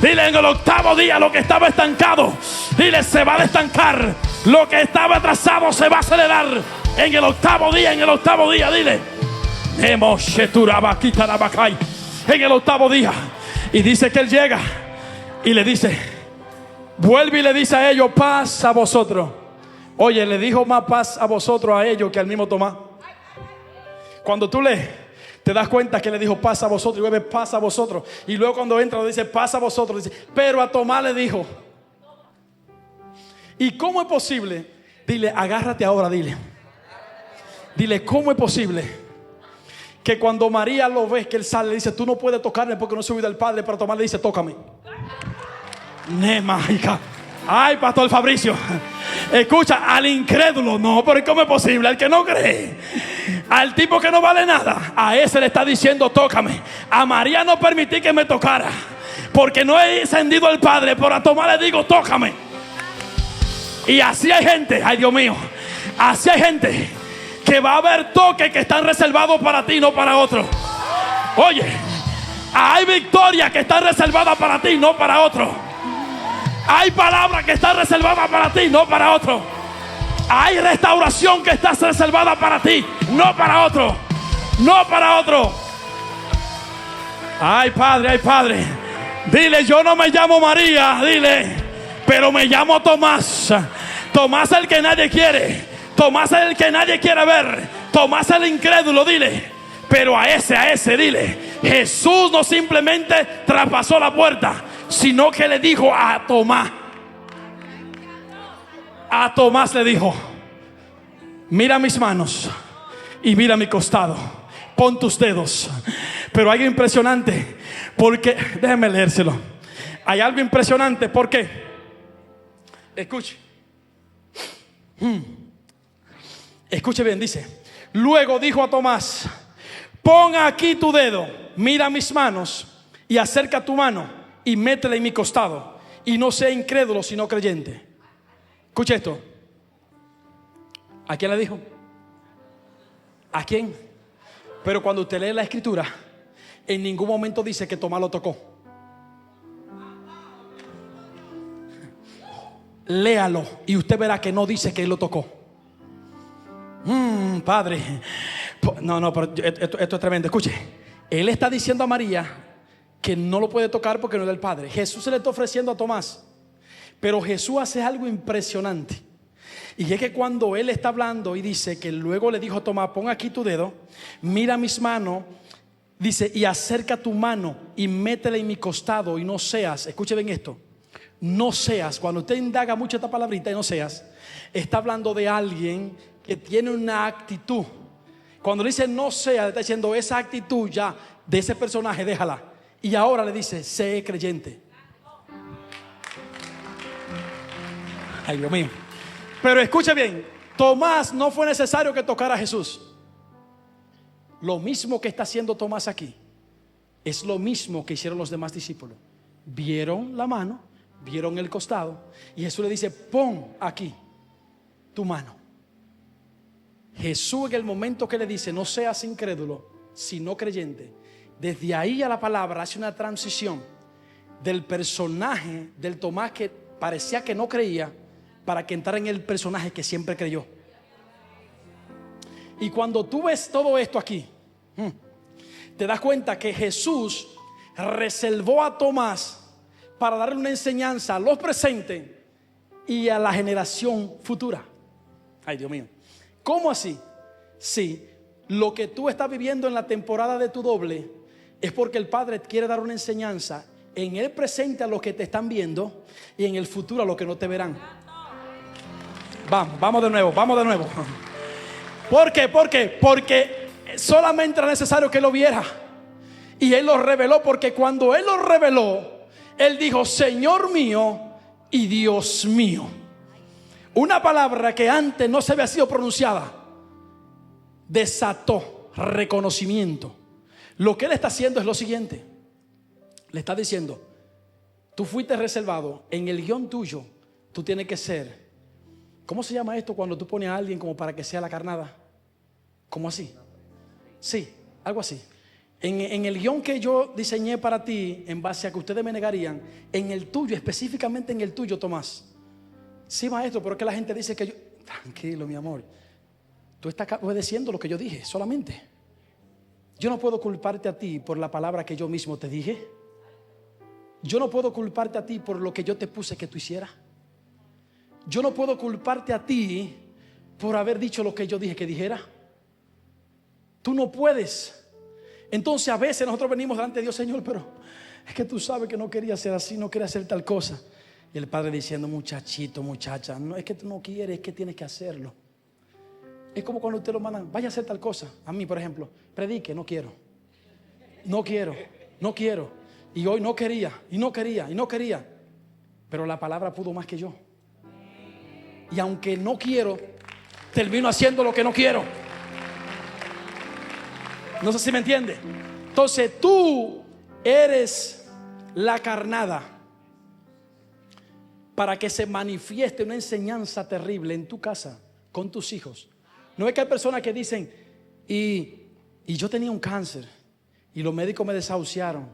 Dile, en el octavo día lo que estaba estancado, dile, se va a estancar. Lo que estaba atrasado se va a acelerar. En el octavo día, dile. En el octavo día. Y dice que él llega y le dice, vuelve y le dice a ellos, paz a vosotros. Oye, le dijo más paz a vosotros a ellos que al mismo Tomás. Cuando tú lees, te das cuenta que le dijo paz a vosotros y luego paz a vosotros. Y luego cuando entra le dice paz a vosotros. Dice, pero a Tomás le dijo. ¿Y cómo es posible? Dile, agárrate ahora, dile. Dile, ¿cómo es posible que cuando María lo ve que él sale, le dice, tú no puedes tocarme porque no he subido al Padre, pero Tomás le dice, tócame? Mágica. Ay, Pastor Fabricio, escucha, al incrédulo no, pero ¿cómo es posible? Al que no cree, al tipo que no vale nada, a ese le está diciendo tócame. A María no permití que me tocara porque no he encendido al Padre, pero a Tomás le digo tócame. Y así hay gente, ay Dios mío, así hay gente que va a haber toques que están reservados para ti, no para otros. Oye, hay victorias que están reservadas para ti, no para otros. Hay palabras que están reservadas para ti, no para otro. Hay restauración que está reservada para ti, no para otro. No para otro. Ay, Padre. Dile, yo no me llamo María, dile, pero me llamo Tomás. Tomás el que nadie quiere. Tomás el que nadie quiere ver. Tomás el incrédulo, dile. Pero a ese, dile, Jesús no simplemente traspasó la puerta, sino que le dijo a Tomás. A Tomás le dijo, mira mis manos y mira mi costado, pon tus dedos. Pero hay algo impresionante, porque déjeme leérselo. Hay algo impresionante porque, escuche, escuche bien, dice, luego dijo a Tomás, pon aquí tu dedo, mira mis manos y acerca tu mano y métela en mi costado, y no sea incrédulo sino creyente. Escucha esto. ¿A quién le dijo? ¿A quién? Pero cuando usted lee la escritura, en ningún momento dice que Tomás lo tocó. Léalo y usted verá que no dice que él lo tocó. Padre, no, pero esto es tremendo. Escuche, él está diciendo a María que no lo puede tocar porque no es del Padre. Jesús se le está ofreciendo a Tomás, pero Jesús hace algo impresionante. Y es que cuando él está hablando y dice que luego le dijo a Tomás, pon aquí tu dedo, mira mis manos, dice, y acerca tu mano y métela en mi costado y no seas, escuche bien esto, no seas, cuando usted indaga mucho esta palabrita y no seas, está hablando de alguien que tiene una actitud. Cuando le dice no seas, le está diciendo esa actitud ya de ese personaje, déjala. Y ahora le dice, sé creyente. Ay, Dios mío. Pero escuche bien, Tomás no fue necesario que tocara a Jesús. Lo mismo que está haciendo Tomás aquí es lo mismo que hicieron los demás discípulos. Vieron la mano, vieron el costado, y Jesús le dice, pon aquí tu mano. Jesús, en el momento que le dice no seas incrédulo sino creyente, desde ahí a la palabra hace una transición del personaje del Tomás que parecía que no creía, para que entrara en el personaje que siempre creyó. Y cuando tú ves todo esto aquí, te das cuenta que Jesús reservó a Tomás para darle una enseñanza a los presentes y a la generación futura. Ay, Dios mío. ¿Cómo así? Sí, lo que tú estás viviendo en la temporada de tu doble es porque el Padre quiere dar una enseñanza en el presente a los que te están viendo y en el futuro a los que no te verán. Vamos de nuevo. ¿Por qué? Porque solamente era necesario que lo viera. Y Él lo reveló, porque cuando Él lo reveló, Él dijo, Señor mío y Dios mío. Una palabra que antes no se había sido pronunciada desató reconocimiento. Lo que Él está haciendo es lo siguiente. Le está diciendo, tú fuiste reservado, en el guión tuyo, tú tienes que ser, ¿cómo se llama esto cuando tú pones a alguien como para que sea la carnada? ¿Cómo así? Sí, algo así. En el guión que yo diseñé para ti, en base a que ustedes me negarían, en el tuyo, específicamente en el tuyo, Tomás. Sí, maestro, pero es que la gente dice que yo... Tranquilo, mi amor. Tú estás obedeciendo lo que yo dije, solamente. Yo no puedo culparte a ti por la palabra que yo mismo te dije. Yo no puedo culparte a ti por lo que yo te puse que tú hicieras. Yo no puedo culparte a ti por haber dicho lo que yo dije que dijera. Tú no puedes. Entonces a veces nosotros venimos delante de Dios, Señor, pero es que tú sabes que no quería ser así, no quería hacer tal cosa. Y el Padre diciendo, muchachito, muchacha, no es que tú no quieres, es que tienes que hacerlo. Es como cuando usted lo mandan, vaya a hacer tal cosa. A mí, por ejemplo, predique, no quiero. No quiero, no quiero. Y hoy no quería, y no quería, y no quería. Pero la palabra pudo más que yo. Y aunque no quiero, termino haciendo lo que no quiero. No sé si me entiende. Entonces tú eres la carnada para que se manifieste una enseñanza terrible en tu casa, con tus hijos. No es que hay personas que dicen, y yo tenía un cáncer y los médicos me desahuciaron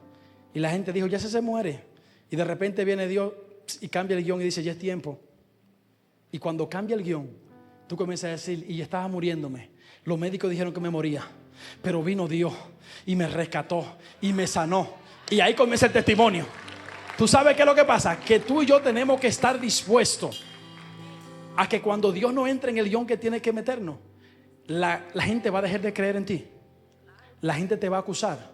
y la gente dijo, ya se muere. Y de repente viene Dios y cambia el guión y dice, ya es tiempo. Y cuando cambia el guión, tú comienzas a decir, y estaba muriéndome. Los médicos dijeron que me moría, pero vino Dios y me rescató y me sanó. Y ahí comienza el testimonio. ¿Tú sabes qué es lo que pasa? Que tú y yo tenemos que estar dispuestos a que cuando Dios no entre en el guión que tiene que meternos, la gente va a dejar de creer en ti. La gente te va a acusar.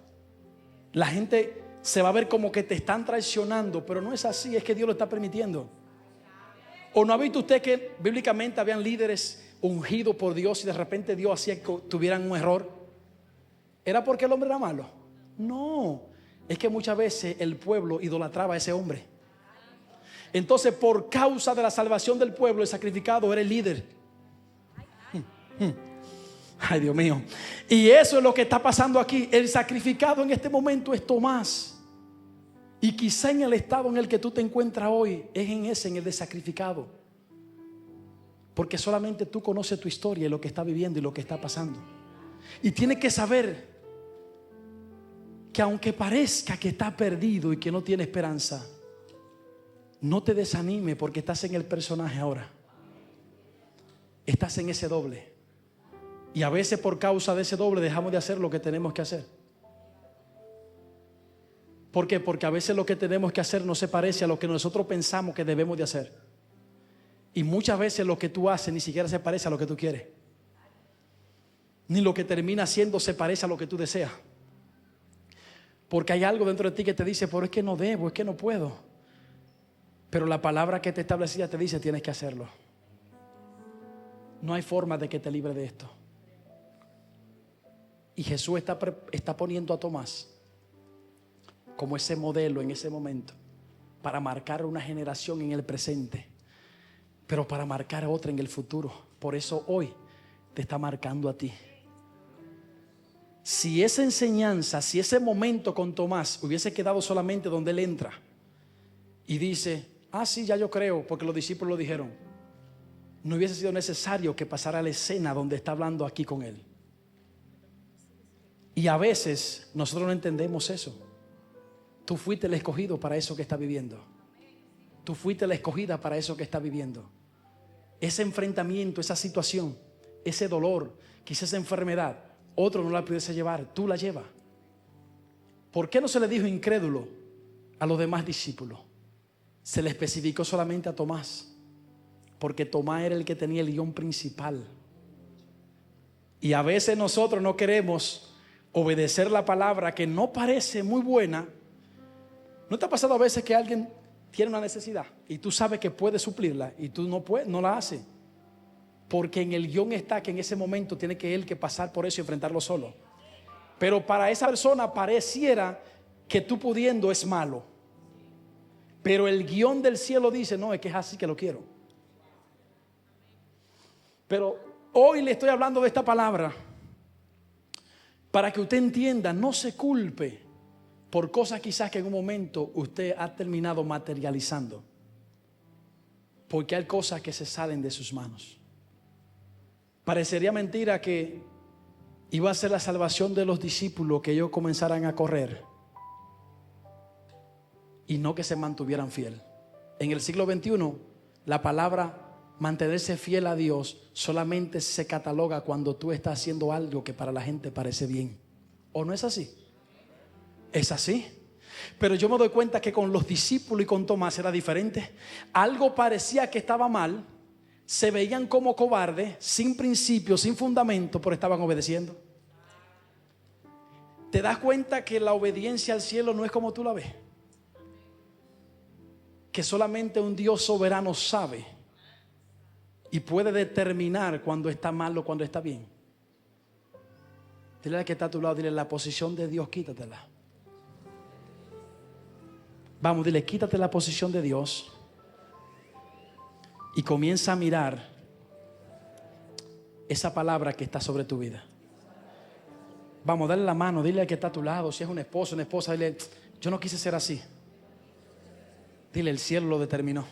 La gente se va a ver como que te están traicionando, pero no es así, es que Dios lo está permitiendo. ¿O no ha visto usted que bíblicamente habían líderes ungidos por Dios y de repente Dios hacía que tuvieran un error? ¿Era porque el hombre era malo? No, es que muchas veces el pueblo idolatraba a ese hombre. Entonces, por causa de la salvación del pueblo, el sacrificado era el líder. Ay, Dios mío. Y eso es lo que está pasando aquí. El sacrificado en este momento es Tomás. Y quizá en el estado en el que tú te encuentras hoy es en el de sacrificado. Porque solamente tú conoces tu historia y lo que está viviendo y lo que está pasando. Y tienes que saber que aunque parezca que está perdido y que no tiene esperanza, no te desanime porque estás en el personaje ahora. Estás en ese doble. Y a veces por causa de ese doble dejamos de hacer lo que tenemos que hacer. ¿Por qué? Porque a veces lo que tenemos que hacer no se parece a lo que nosotros pensamos que debemos de hacer. Y muchas veces lo que tú haces ni siquiera se parece a lo que tú quieres. Ni lo que termina haciendo se parece a lo que tú deseas. Porque hay algo dentro de ti que te dice, pero es que no debo, es que no puedo. Pero la palabra que te establecía te dice, tienes que hacerlo. No hay forma de que te libre de esto. Y Jesús está poniendo a Tomás como ese modelo en ese momento para marcar una generación en el presente, pero para marcar a otra en el futuro. Por eso hoy te está marcando a ti. Si esa enseñanza, si ese momento con Tomás hubiese quedado solamente donde él entra y dice, sí, ya yo creo, porque los discípulos lo dijeron, no hubiese sido necesario que pasara la escena donde está hablando aquí con él. Y a veces nosotros no entendemos eso. Tú fuiste el escogido para eso que está viviendo. Tú fuiste la escogida para eso que está viviendo. Ese enfrentamiento, esa situación, ese dolor, quizás esa enfermedad, otro no la pudiese llevar, tú la llevas. ¿Por qué no se le dijo incrédulo a los demás discípulos? Se le especificó solamente a Tomás, porque Tomás era el que tenía el guión principal. Y a veces nosotros no queremos obedecer la palabra que no parece muy buena. ¿No te ha pasado a veces que alguien tiene una necesidad y tú sabes que puedes suplirla y tú no la haces? Porque en el guión está que en ese momento tiene que él que pasar por eso y enfrentarlo solo. Pero para esa persona pareciera que tú pudiendo es malo. Pero el guión del cielo dice, no, es que es así que lo quiero. Pero hoy le estoy hablando de esta palabra para que usted entienda, no se culpe por cosas quizás que en un momento usted ha terminado materializando. Porque hay cosas que se salen de sus manos. Parecería mentira que iba a ser la salvación de los discípulos, que ellos comenzaran a correr y no que se mantuvieran fiel. En el siglo XXI, la palabra mantenerse fiel a Dios solamente se cataloga cuando tú estás haciendo algo que para la gente parece bien. ¿O no es así? Es así. Pero yo me doy cuenta que con los discípulos y con Tomás era diferente. Algo parecía que estaba mal, se veían como cobardes, sin principio, sin fundamento, pero estaban obedeciendo. ¿Te das cuenta que la obediencia al cielo no es como tú la ves? Que solamente un Dios soberano sabe y puede determinar cuando está mal o cuando está bien. Dile al que está a tu lado, dile: la posición de Dios, quítatela. Vamos, dile: quítate la posición de Dios y comienza a mirar esa palabra que está sobre tu vida. Vamos, dale la mano, dile al que está a tu lado, si es un esposo, una esposa, dile: yo no quise ser así. Dile: el cielo lo determinó.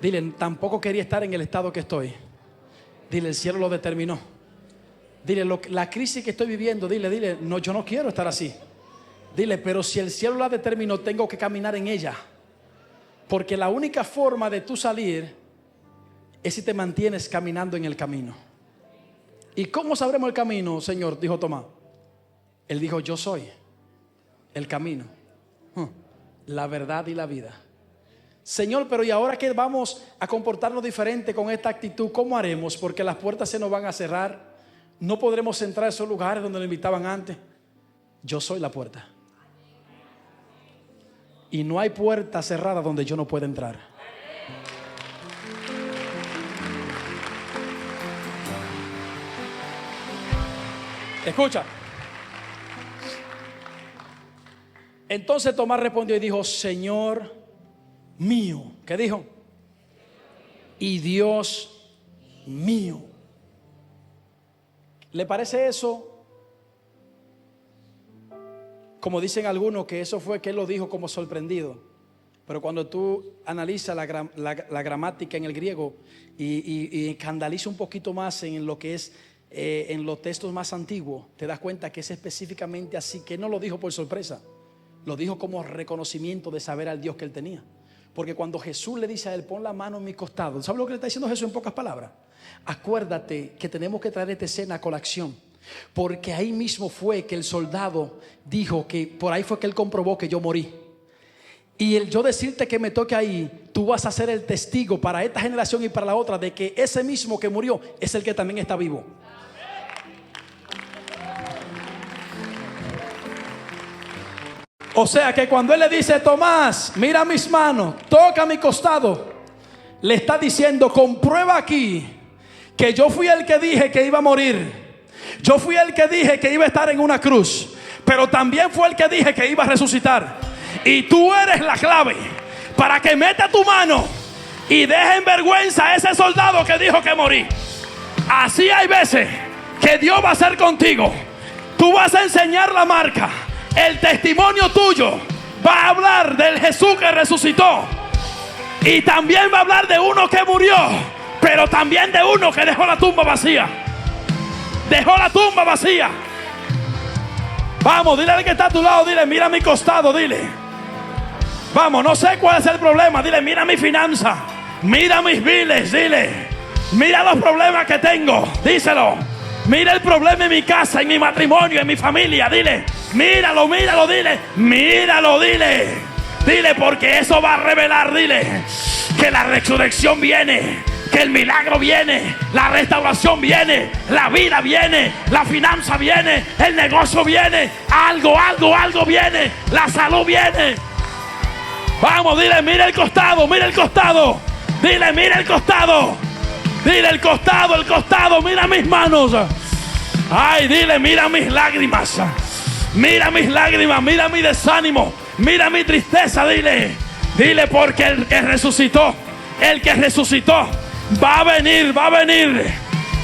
Dile: tampoco quería estar en el estado que estoy. Dile: el cielo lo determinó. Dile: la crisis que estoy viviendo, dile: no, yo no quiero estar así. Dile: pero si el cielo la determinó, tengo que caminar en ella. Porque la única forma de tú salir es si te mantienes caminando en el camino. ¿Y cómo sabremos el camino, Señor?, dijo Tomás. Él dijo: yo soy el camino, la verdad y la vida. Señor, pero ¿y ahora que vamos a comportarnos diferente con esta actitud? ¿Cómo haremos? Porque las puertas se nos van a cerrar. No podremos entrar a esos lugares donde nos invitaban antes. Yo soy la puerta. Y no hay puerta cerrada donde yo no pueda entrar. Escucha. Entonces Tomás respondió y dijo: Señor mío. ¿Qué dijo? Y Dios mío. ¿Le parece eso? Como dicen algunos, que eso fue que él lo dijo como sorprendido. Pero cuando tú analizas la gramática en el griego y escandaliza un poquito más en lo que es en los textos más antiguos, te das cuenta que es específicamente así, que no lo dijo por sorpresa, lo dijo como reconocimiento de saber al Dios que él tenía. Porque cuando Jesús le dice a él: pon la mano en mi costado, ¿sabes lo que le está diciendo Jesús en pocas palabras? Acuérdate que tenemos que traer esta escena a colación, porque ahí mismo fue que el soldado dijo que por ahí fue que él comprobó que yo morí. Y el yo decirte que me toque ahí, tú vas a ser el testigo para esta generación y para la otra de que ese mismo que murió es el que también está vivo. O sea que cuando él le dice: Tomás, mira mis manos, toca mi costado, le está diciendo: comprueba aquí que yo fui el que dije que iba a morir. Yo fui el que dije que iba a estar en una cruz, pero también fue el que dije que iba a resucitar. Y tú eres la clave para que meta tu mano y deje en vergüenza a ese soldado que dijo que morí. Así hay veces que Dios va a hacer contigo. Tú vas a enseñar la marca. El testimonio tuyo va a hablar del Jesús que resucitó. Y también va a hablar de uno que murió, pero también de uno que dejó la tumba vacía. Dejó la tumba vacía. Vamos, dile al que está a tu lado, dile: mira mi costado, dile. Vamos, no sé cuál es el problema, dile: mira mi finanza, mira mis biles, dile. Mira los problemas que tengo, díselo. Mira el problema en mi casa, en mi matrimonio, en mi familia, dile. Míralo, míralo, dile. Míralo, dile. Dile, porque eso va a revelar, dile, que la resurrección viene, que el milagro viene, la restauración viene, la vida viene, la finanza viene, el negocio viene, algo viene, la salud viene. Vamos, dile: mira el costado, mira el costado. Dile: mira el costado. Dile: el costado, mira mis manos. Ay, dile: mira mis lágrimas. Mira mis lágrimas, mira mi desánimo, mira mi tristeza, dile. Dile, porque el que resucitó va a venir.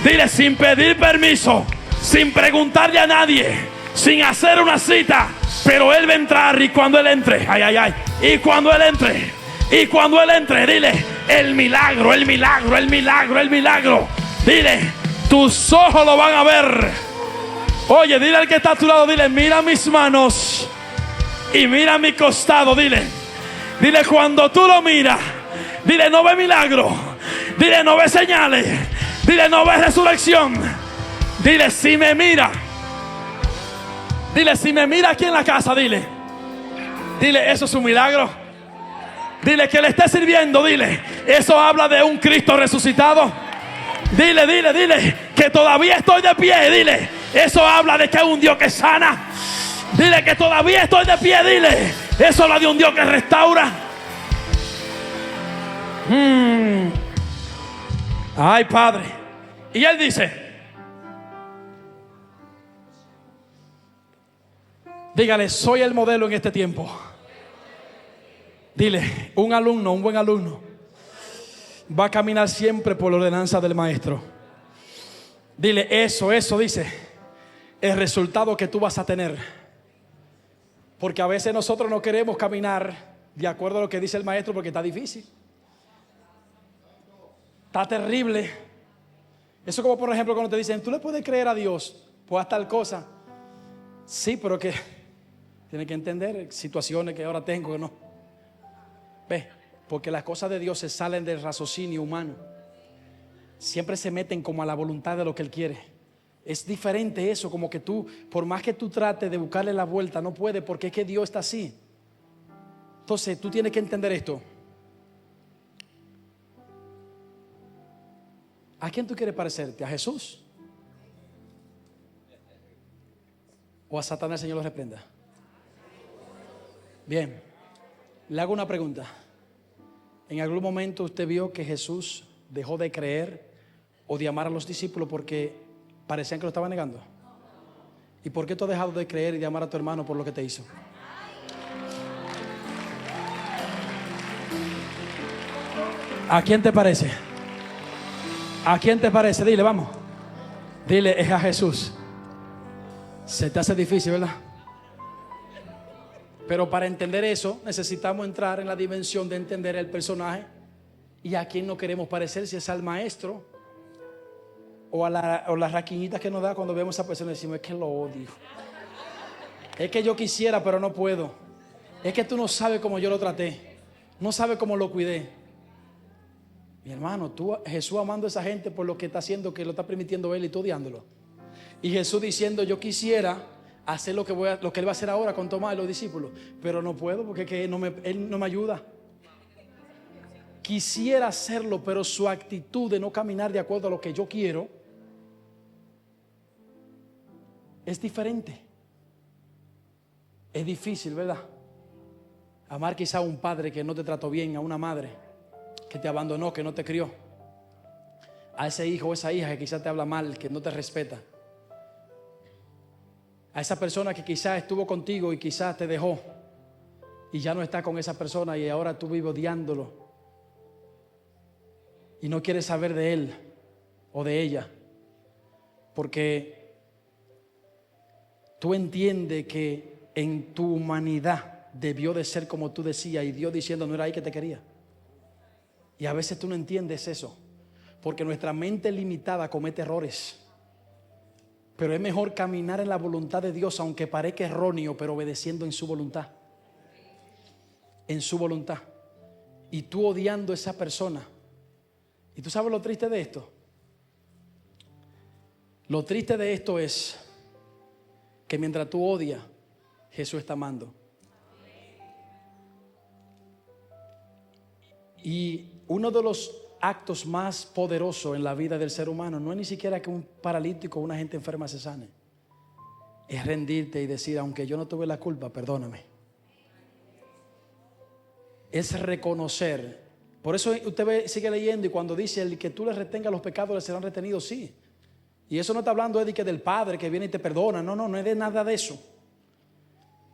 Dile: sin pedir permiso, sin preguntarle a nadie, sin hacer una cita, pero Él va a entrar. Y cuando Él entre, y cuando Él entre, dile: el milagro. Dile: tus ojos lo van a ver. Oye, dile al que está a tu lado, dile, mira mis manos y mira mi costado. Dile cuando tú lo miras, dile, no ve milagro. Dile, no ve señales. Dile, no ve resurrección. Dile, si me mira. Dile, si me mira aquí en la casa, dile, eso es un milagro. Dile que le esté sirviendo, dile, eso habla de un Cristo resucitado. Dile que todavía estoy de pie, dile, eso habla de que hay un Dios que sana. Dile que todavía estoy de pie, dile, eso habla de un Dios que restaura. Ay, Padre. Y él dice, dígale, soy el modelo en este tiempo. Dile, un buen alumno, va a caminar siempre por la ordenanza del maestro. Dile, eso dice, el resultado que tú vas a tener. Porque a veces nosotros no queremos caminar de acuerdo a lo que dice el maestro porque está difícil. Está terrible. Eso como por ejemplo cuando te dicen, ¿tú le puedes creer a Dios? Pues haz tal cosa. Sí, pero que tienes que entender situaciones que ahora tengo que no. Ve, porque las cosas de Dios se salen del raciocinio humano. Siempre se meten como a la voluntad de lo que Él quiere. Es diferente eso, como que tú, por más que tú trates de buscarle la vuelta, no puedes, porque es que Dios está así. Entonces tú tienes que entender esto. ¿A quién tú quieres parecerte? ¿A Jesús? ¿O a Satanás? El Señor lo reprenda. Bien, le hago una pregunta. ¿En algún momento usted vio que Jesús dejó de creer o de amar a los discípulos porque parecían que lo estaban negando? ¿Y por qué tú has dejado de creer y de amar a tu hermano por lo que te hizo? ¿A quién te parece? ¿A quién te parece? Dile, vamos. Dile, es a Jesús. Se te hace difícil, ¿verdad? Pero para entender eso necesitamos entrar en la dimensión de entender el personaje y a quién no queremos parecer, si es al maestro o a las raquiñitas que nos da cuando vemos a esa persona y decimos, es que lo odio, es que yo quisiera pero no puedo, es que tú no sabes cómo yo lo traté, no sabes cómo lo cuidé. Mi hermano, Jesús amando a esa gente por lo que está haciendo, que lo está permitiendo él, y tú odiándolo. Y Jesús diciendo, yo quisiera hacer lo que él va a hacer ahora con Tomás y los discípulos, pero no puedo porque es que él no me ayuda. Quisiera hacerlo, pero su actitud de no caminar de acuerdo a lo que yo quiero es diferente. Es difícil, ¿verdad? Amar quizá a un padre que no te trató bien, a una madre que te abandonó, que no te crió, a ese hijo o esa hija que quizá te habla mal, que no te respeta, a esa persona que quizás estuvo contigo y quizás te dejó y ya no está con esa persona y ahora tú vives odiándolo y no quieres saber de él o de ella porque tú entiendes que en tu humanidad debió de ser como tú decías y Dios diciendo no era ahí que te quería. Y a veces tú no entiendes eso porque nuestra mente limitada comete errores. Pero es mejor caminar en la voluntad de Dios, aunque parezca erróneo, pero obedeciendo en su voluntad. En su voluntad. Y tú odiando a esa persona. ¿Y tú sabes lo triste de esto? Lo triste de esto es que mientras tú odias, Jesús está amando. Y uno de los actos más poderosos en la vida del ser humano no es ni siquiera que un paralítico o una gente enferma se sane. Es rendirte y decir, aunque yo no tuve la culpa, perdóname. Es reconocer. Por eso usted sigue leyendo y cuando dice el que tú le retengas los pecados le serán retenidos, sí. Y eso no está hablando de que del Padre que viene y te perdona. No es de nada de eso.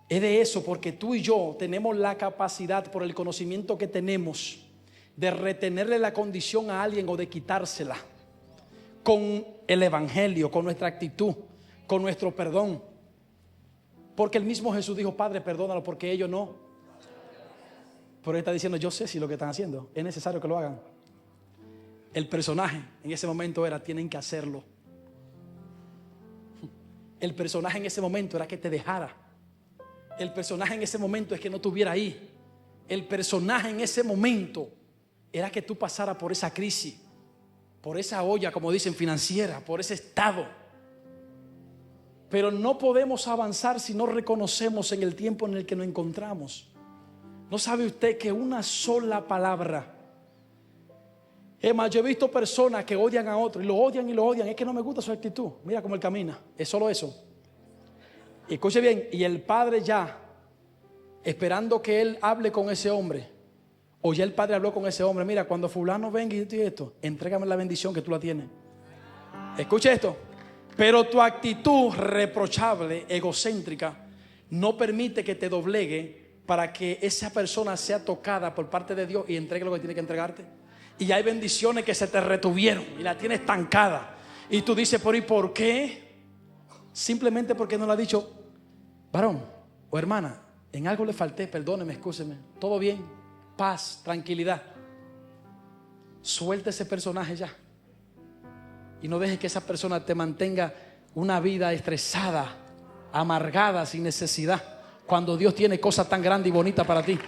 Es de eso porque tú y yo tenemos la capacidad por el conocimiento que tenemos de retenerle la condición a alguien o de quitársela con el evangelio, con nuestra actitud, con nuestro perdón. Porque el mismo Jesús dijo, Padre, perdónalo porque ellos no. Pero él está diciendo, yo sé si lo que están haciendo es necesario que lo hagan. El personaje en ese momento era, tienen que hacerlo. El personaje en ese momento era que te dejara. El personaje en ese momento es que no estuviera ahí. El personaje en ese momento era que tú pasaras por esa crisis, por esa olla, como dicen, financiera, por ese estado. Pero no podemos avanzar si no reconocemos en el tiempo en el que nos encontramos. ¿No sabe usted que una sola palabra? Es más, yo he visto personas que odian a otro y lo odian y lo odian. Es que no me gusta su actitud. Mira cómo él camina. Es solo eso. Y escuche bien, y el padre ya esperando que él hable con ese hombre, o ya el padre habló con ese hombre. Mira, cuando fulano venga y esto, entrégame la bendición que tú la tienes. Escuche esto. Pero tu actitud reprochable, egocéntrica, no permite que te doblegue para que esa persona sea tocada por parte de Dios y entregue lo que tiene que entregarte. Y hay bendiciones que se te retuvieron y la tienes estancada. Y tú dices, ¿por y por qué? Simplemente porque no le ha dicho, varón o hermana, en algo le falté, perdóneme, excúseme, todo bien, paz, tranquilidad. Suelta ese personaje ya. Y no dejes que esa persona te mantenga una vida estresada, amargada, sin necesidad, cuando Dios tiene cosas tan grandes y bonitas para ti.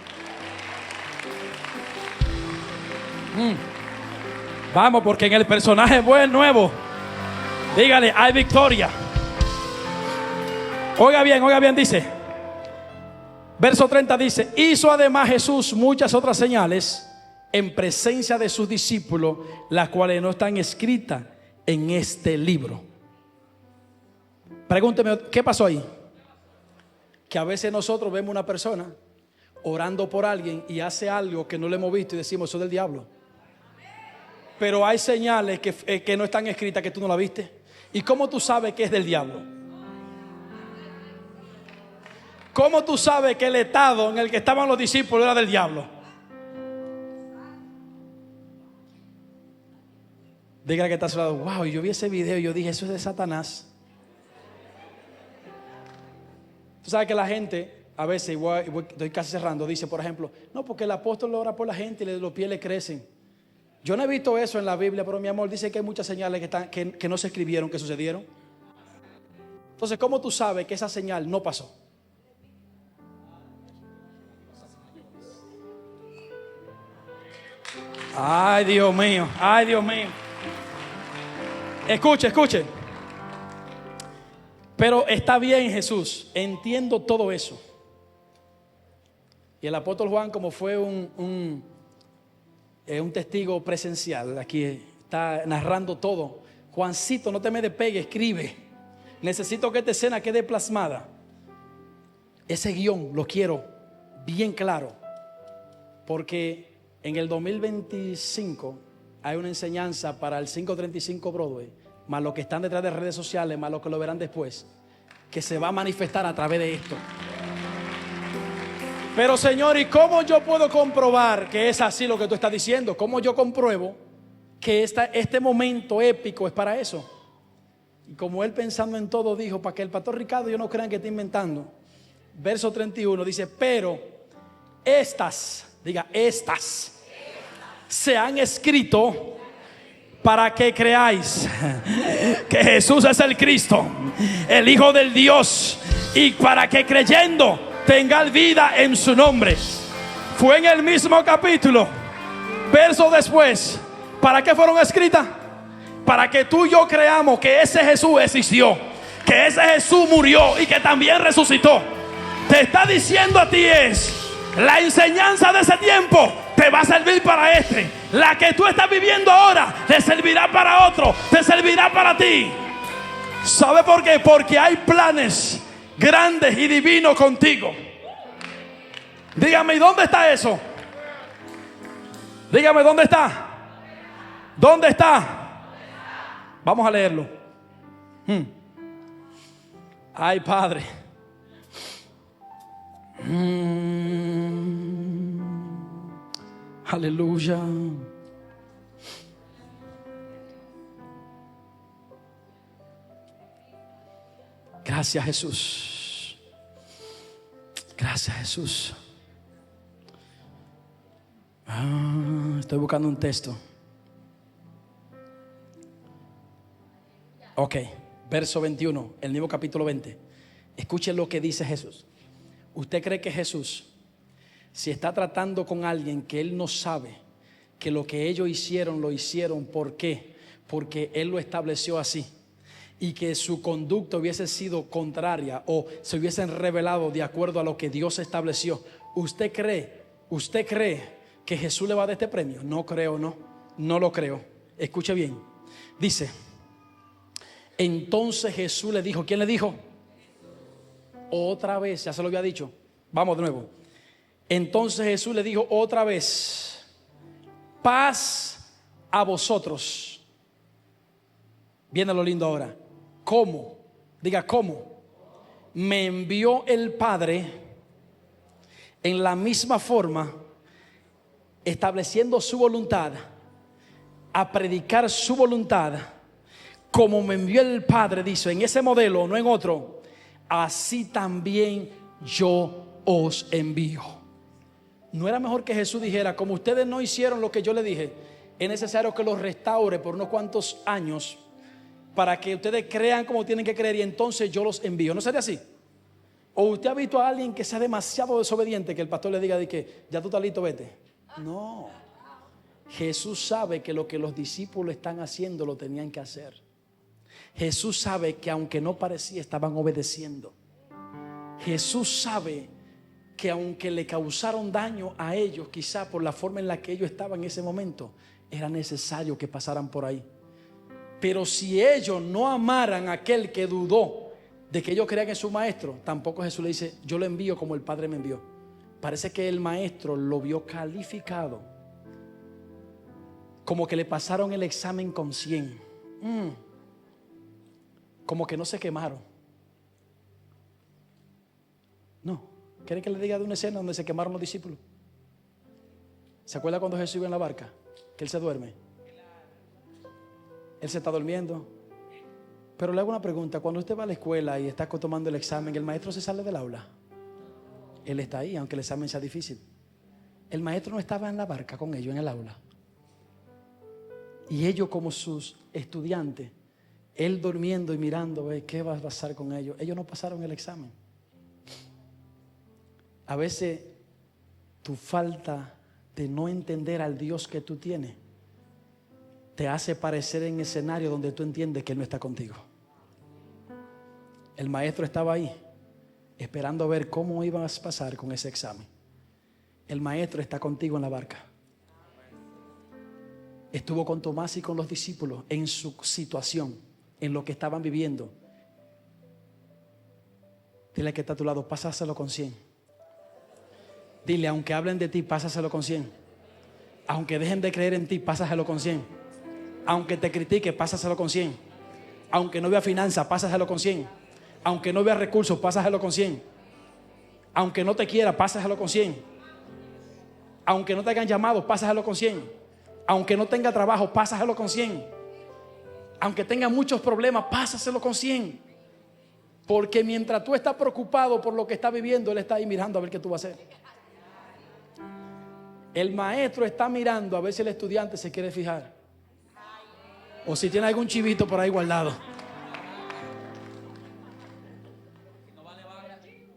Vamos, porque en el personaje nuevo, dígale, hay victoria. Oiga bien, dice, verso 30 dice, hizo además Jesús muchas otras señales en presencia de sus discípulos, las cuales no están escritas en este libro. Pregúnteme, ¿qué pasó ahí? Que a veces nosotros vemos una persona orando por alguien y hace algo que no le hemos visto y decimos, eso es del diablo. Pero hay señales que no están escritas, que tú no la viste. ¿Y cómo tú sabes que es del diablo? ¿Cómo tú sabes que el estado en el que estaban los discípulos era del diablo? Dígale que está a su lado, wow, yo vi ese video y yo dije, eso es de Satanás. Tú sabes que la gente, a veces, estoy casi cerrando, dice, por ejemplo, no, porque el apóstol ora por la gente y los pies le crecen. Yo no he visto eso en la Biblia, pero mi amor, dice que hay muchas señales que no se escribieron, que sucedieron. Entonces, ¿cómo tú sabes que esa señal no pasó? Ay, Dios mío, ay, Dios mío. Escuche. Pero está bien, Jesús, entiendo todo eso. Y el apóstol Juan, como fue un testigo presencial, aquí está narrando todo. Juancito, no te me despegue, escribe. Necesito que esta escena quede plasmada. Ese guión lo quiero bien claro, porque en el 2025 hay una enseñanza para el 535 Broadway, más los que están detrás de redes sociales, más los que lo verán después, que se va a manifestar a través de esto. Pero Señor, ¿y cómo yo puedo comprobar que es así lo que tú estás diciendo? ¿Cómo yo compruebo que este momento épico es para eso? Y como él, pensando en todo, dijo, para que el pastor Ricardo yo no crean que está inventando, verso 31 dice, pero estas se han escrito para que creáis que Jesús es el Cristo, el Hijo del Dios, y para que creyendo tengáis vida en su nombre. Fue en el mismo capítulo, verso después. ¿Para qué fueron escritas? Para que tú y yo creamos que ese Jesús existió, que ese Jesús murió y que también resucitó. Te está diciendo a ti es, la enseñanza de ese tiempo te va a servir para este. La que tú estás viviendo ahora te servirá para otro, te servirá para ti. ¿Sabe por qué? Porque hay planes grandes y divinos contigo. Dígame, ¿y dónde está eso? Dígame, ¿dónde está? ¿Dónde está? Vamos a leerlo. Ay, Padre. Aleluya. Gracias, Jesús. Gracias, Jesús. Estoy buscando un texto. Ok, verso 21, el mismo capítulo 20. Escuchen lo que dice Jesús. ¿Usted cree que Jesús, si está tratando con alguien que él no sabe, que lo que ellos hicieron, lo hicieron, ¿por qué? Porque él lo estableció así, y que su conducta hubiese sido contraria o se hubiesen revelado de acuerdo a lo que Dios estableció? ¿Usted cree que Jesús le va a dar este premio? No creo, no lo creo. Escuche bien. Dice, entonces Jesús le dijo, ¿quién le dijo? Otra vez, ya se lo había dicho. Vamos de nuevo. Entonces Jesús le dijo otra vez, paz a vosotros. Viene lo lindo ahora. ¿Cómo? Diga, ¿cómo? Me envió el Padre en la misma forma, estableciendo su voluntad, a predicar su voluntad, como me envió el Padre, dice, en ese modelo, no en otro, así también yo os envío. ¿No era mejor que Jesús dijera, como ustedes no hicieron lo que yo les dije, es necesario que los restaure por unos cuantos años para que ustedes crean como tienen que creer y entonces yo los envío? ¿No sería así? ¿O usted ha visto a alguien que sea demasiado desobediente, que el pastor le diga de que ya tú estás listo, vete? No. Jesús sabe que lo que los discípulos están haciendo lo tenían que hacer. Jesús sabe que aunque no parecía, estaban obedeciendo. Jesús sabe que aunque le causaron daño a ellos, quizá por la forma en la que ellos estaban en ese momento, era necesario que pasaran por ahí. Pero si ellos no amaran a aquel que dudó de que ellos crean en su maestro, tampoco Jesús le dice, yo lo envío como el Padre me envió. Parece que el maestro lo vio calificado, como que le pasaron el examen con 100. Como que no se quemaron. No. ¿Quieren que le diga de una escena donde se quemaron los discípulos? ¿Se acuerda cuando Jesús iba en la barca? Que él se duerme. Él se está durmiendo. Pero le hago una pregunta. Cuando usted va a la escuela y está tomando el examen, ¿el maestro se sale del aula? Él está ahí, aunque el examen sea difícil. El maestro no estaba en la barca con ellos en el aula. Y ellos como sus estudiantes, él durmiendo y mirando, ¿qué va a pasar con ellos? Ellos no pasaron el examen. A veces tu falta de no entender al Dios que tú tienes te hace parecer en escenario donde tú entiendes que Él no está contigo. El maestro estaba ahí esperando ver cómo ibas a pasar con ese examen. El maestro está contigo en la barca. Estuvo con Tomás y con los discípulos en su situación, en lo que estaban viviendo. Dile que está a tu lado, pásaselo con 100. Dile, aunque hablen de ti, pásaselo con 100. Aunque dejen de creer en ti, pásaselo con 100. Aunque te critique, pásaselo con 100. Aunque no vea finanzas, pásaselo con 100. Aunque no vea recursos, pásaselo con 100. Aunque no te quiera, pásaselo con 100. Aunque no te hayan llamado, pásaselo con 100. Aunque no tenga trabajo, pásaselo con 100. Aunque tenga muchos problemas, pásaselo con 100. Porque mientras tú estás preocupado por lo que estás viviendo, Él está ahí mirando a ver qué tú vas a hacer. El maestro está mirando a ver si el estudiante se quiere fijar, o si tiene algún chivito por ahí guardado.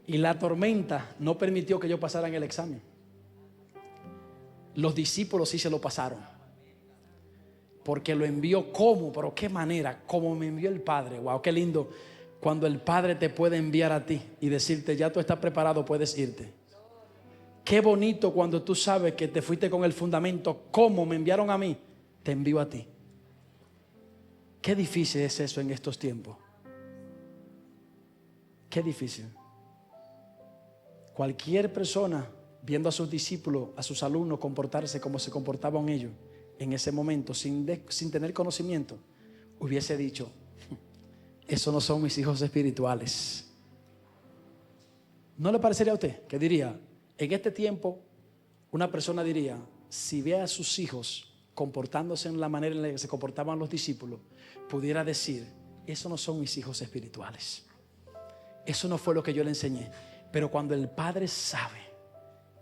Y la tormenta no permitió que ellos pasaran el examen. Los discípulos sí se lo pasaron, porque lo envió como, pero qué manera, como me envió el Padre. Wow, qué lindo cuando el Padre te puede enviar a ti y decirte, ya tú estás preparado, puedes irte. Qué bonito cuando tú sabes que te fuiste con el fundamento, como me enviaron a mí, te envío a ti. Qué difícil es eso en estos tiempos. Qué difícil. Cualquier persona viendo a sus discípulos, a sus alumnos comportarse como se comportaban ellos en ese momento, sin tener conocimiento, hubiese dicho, esos no son mis hijos espirituales. ¿No le parecería a usted que diría, en este tiempo, una persona diría, si ve a sus hijos comportándose en la manera en la que se comportaban los discípulos, pudiera decir, esos no son mis hijos espirituales. Eso no fue lo que yo le enseñé. Pero cuando el padre sabe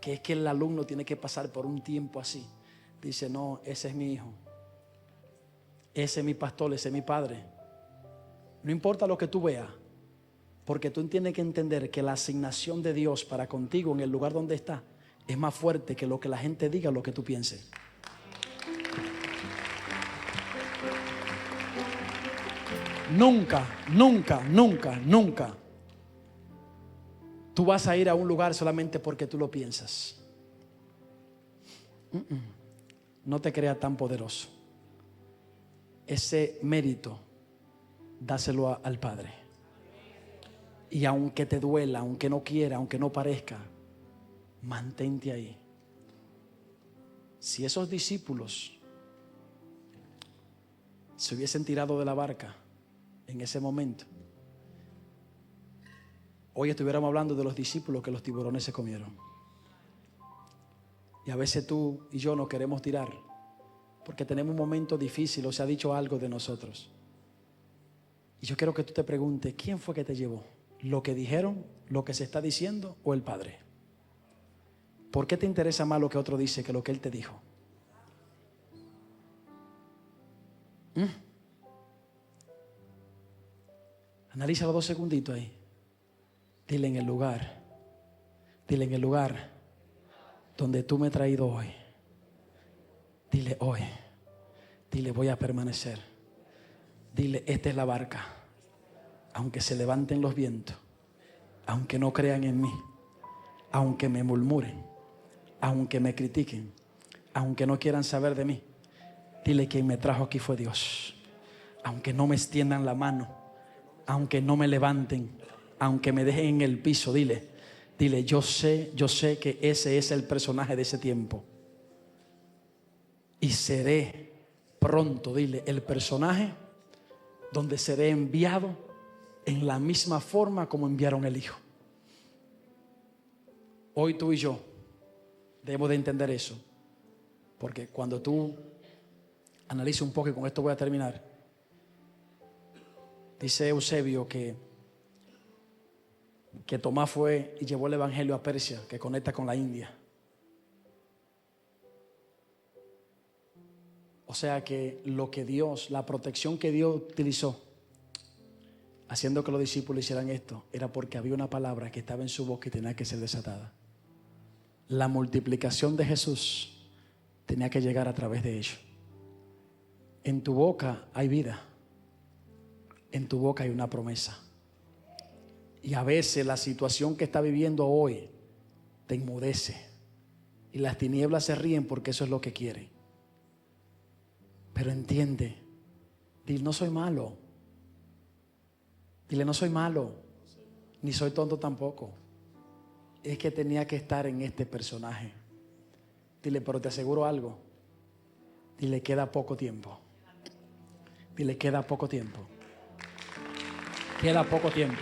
que es que el alumno tiene que pasar por un tiempo así, dice, no, ese es mi hijo, ese es mi pastor, ese es mi padre. No importa lo que tú veas, porque tú tienes que entender que la asignación de Dios para contigo en el lugar donde está es más fuerte que lo que la gente diga o lo que tú pienses. Nunca, nunca, nunca, nunca tú vas a ir a un lugar solamente porque tú lo piensas. No te creas tan poderoso. Ese mérito, dáselo al Padre. Y aunque te duela, aunque no quiera, aunque no parezca, mantente ahí. Si esos discípulos se hubiesen tirado de la barca en ese momento, hoy estuviéramos hablando de los discípulos que los tiburones se comieron. Y a veces tú y yo no queremos tirar porque tenemos un momento difícil o se ha dicho algo de nosotros. Y yo quiero que tú te preguntes, ¿quién fue que te llevó? ¿Lo que dijeron, lo que se está diciendo o el Padre? ¿Por qué te interesa más lo que otro dice que lo que Él te dijo? Analízalo 2 segunditos ahí. Dile en el lugar donde tú me has traído hoy. Dile hoy. Dile voy a permanecer. Dile esta es la barca. Aunque se levanten los vientos, aunque no crean en mí, aunque me murmuren, aunque me critiquen, aunque no quieran saber de mí, dile quien me trajo aquí fue Dios. Aunque no me extiendan la mano, aunque no me levanten, aunque me dejen en el piso, dile, yo sé que ese es el personaje de ese tiempo. Y seré pronto, dile, el personaje donde seré enviado en la misma forma como enviaron el Hijo. Hoy tú y yo debemos de entender eso, porque cuando tú analices un poco, y con esto voy a terminar, dice Eusebio que Tomás fue y llevó el evangelio a Persia, que conecta con la India. O sea que la protección que Dios utilizó haciendo que los discípulos hicieran esto, era porque había una palabra que estaba en su boca y tenía que ser desatada. La multiplicación de Jesús tenía que llegar a través de ellos. En tu boca hay vida. En tu boca hay una promesa. Y a veces la situación que está viviendo hoy te enmudece. Y las tinieblas se ríen porque eso es lo que quieren. Pero entiende, dile, no soy malo. Dile, no soy malo, ni soy tonto tampoco. Es que tenía que estar en este personaje. Dile, pero te aseguro algo. Dile, queda poco tiempo. Dile, queda poco tiempo. Queda poco tiempo.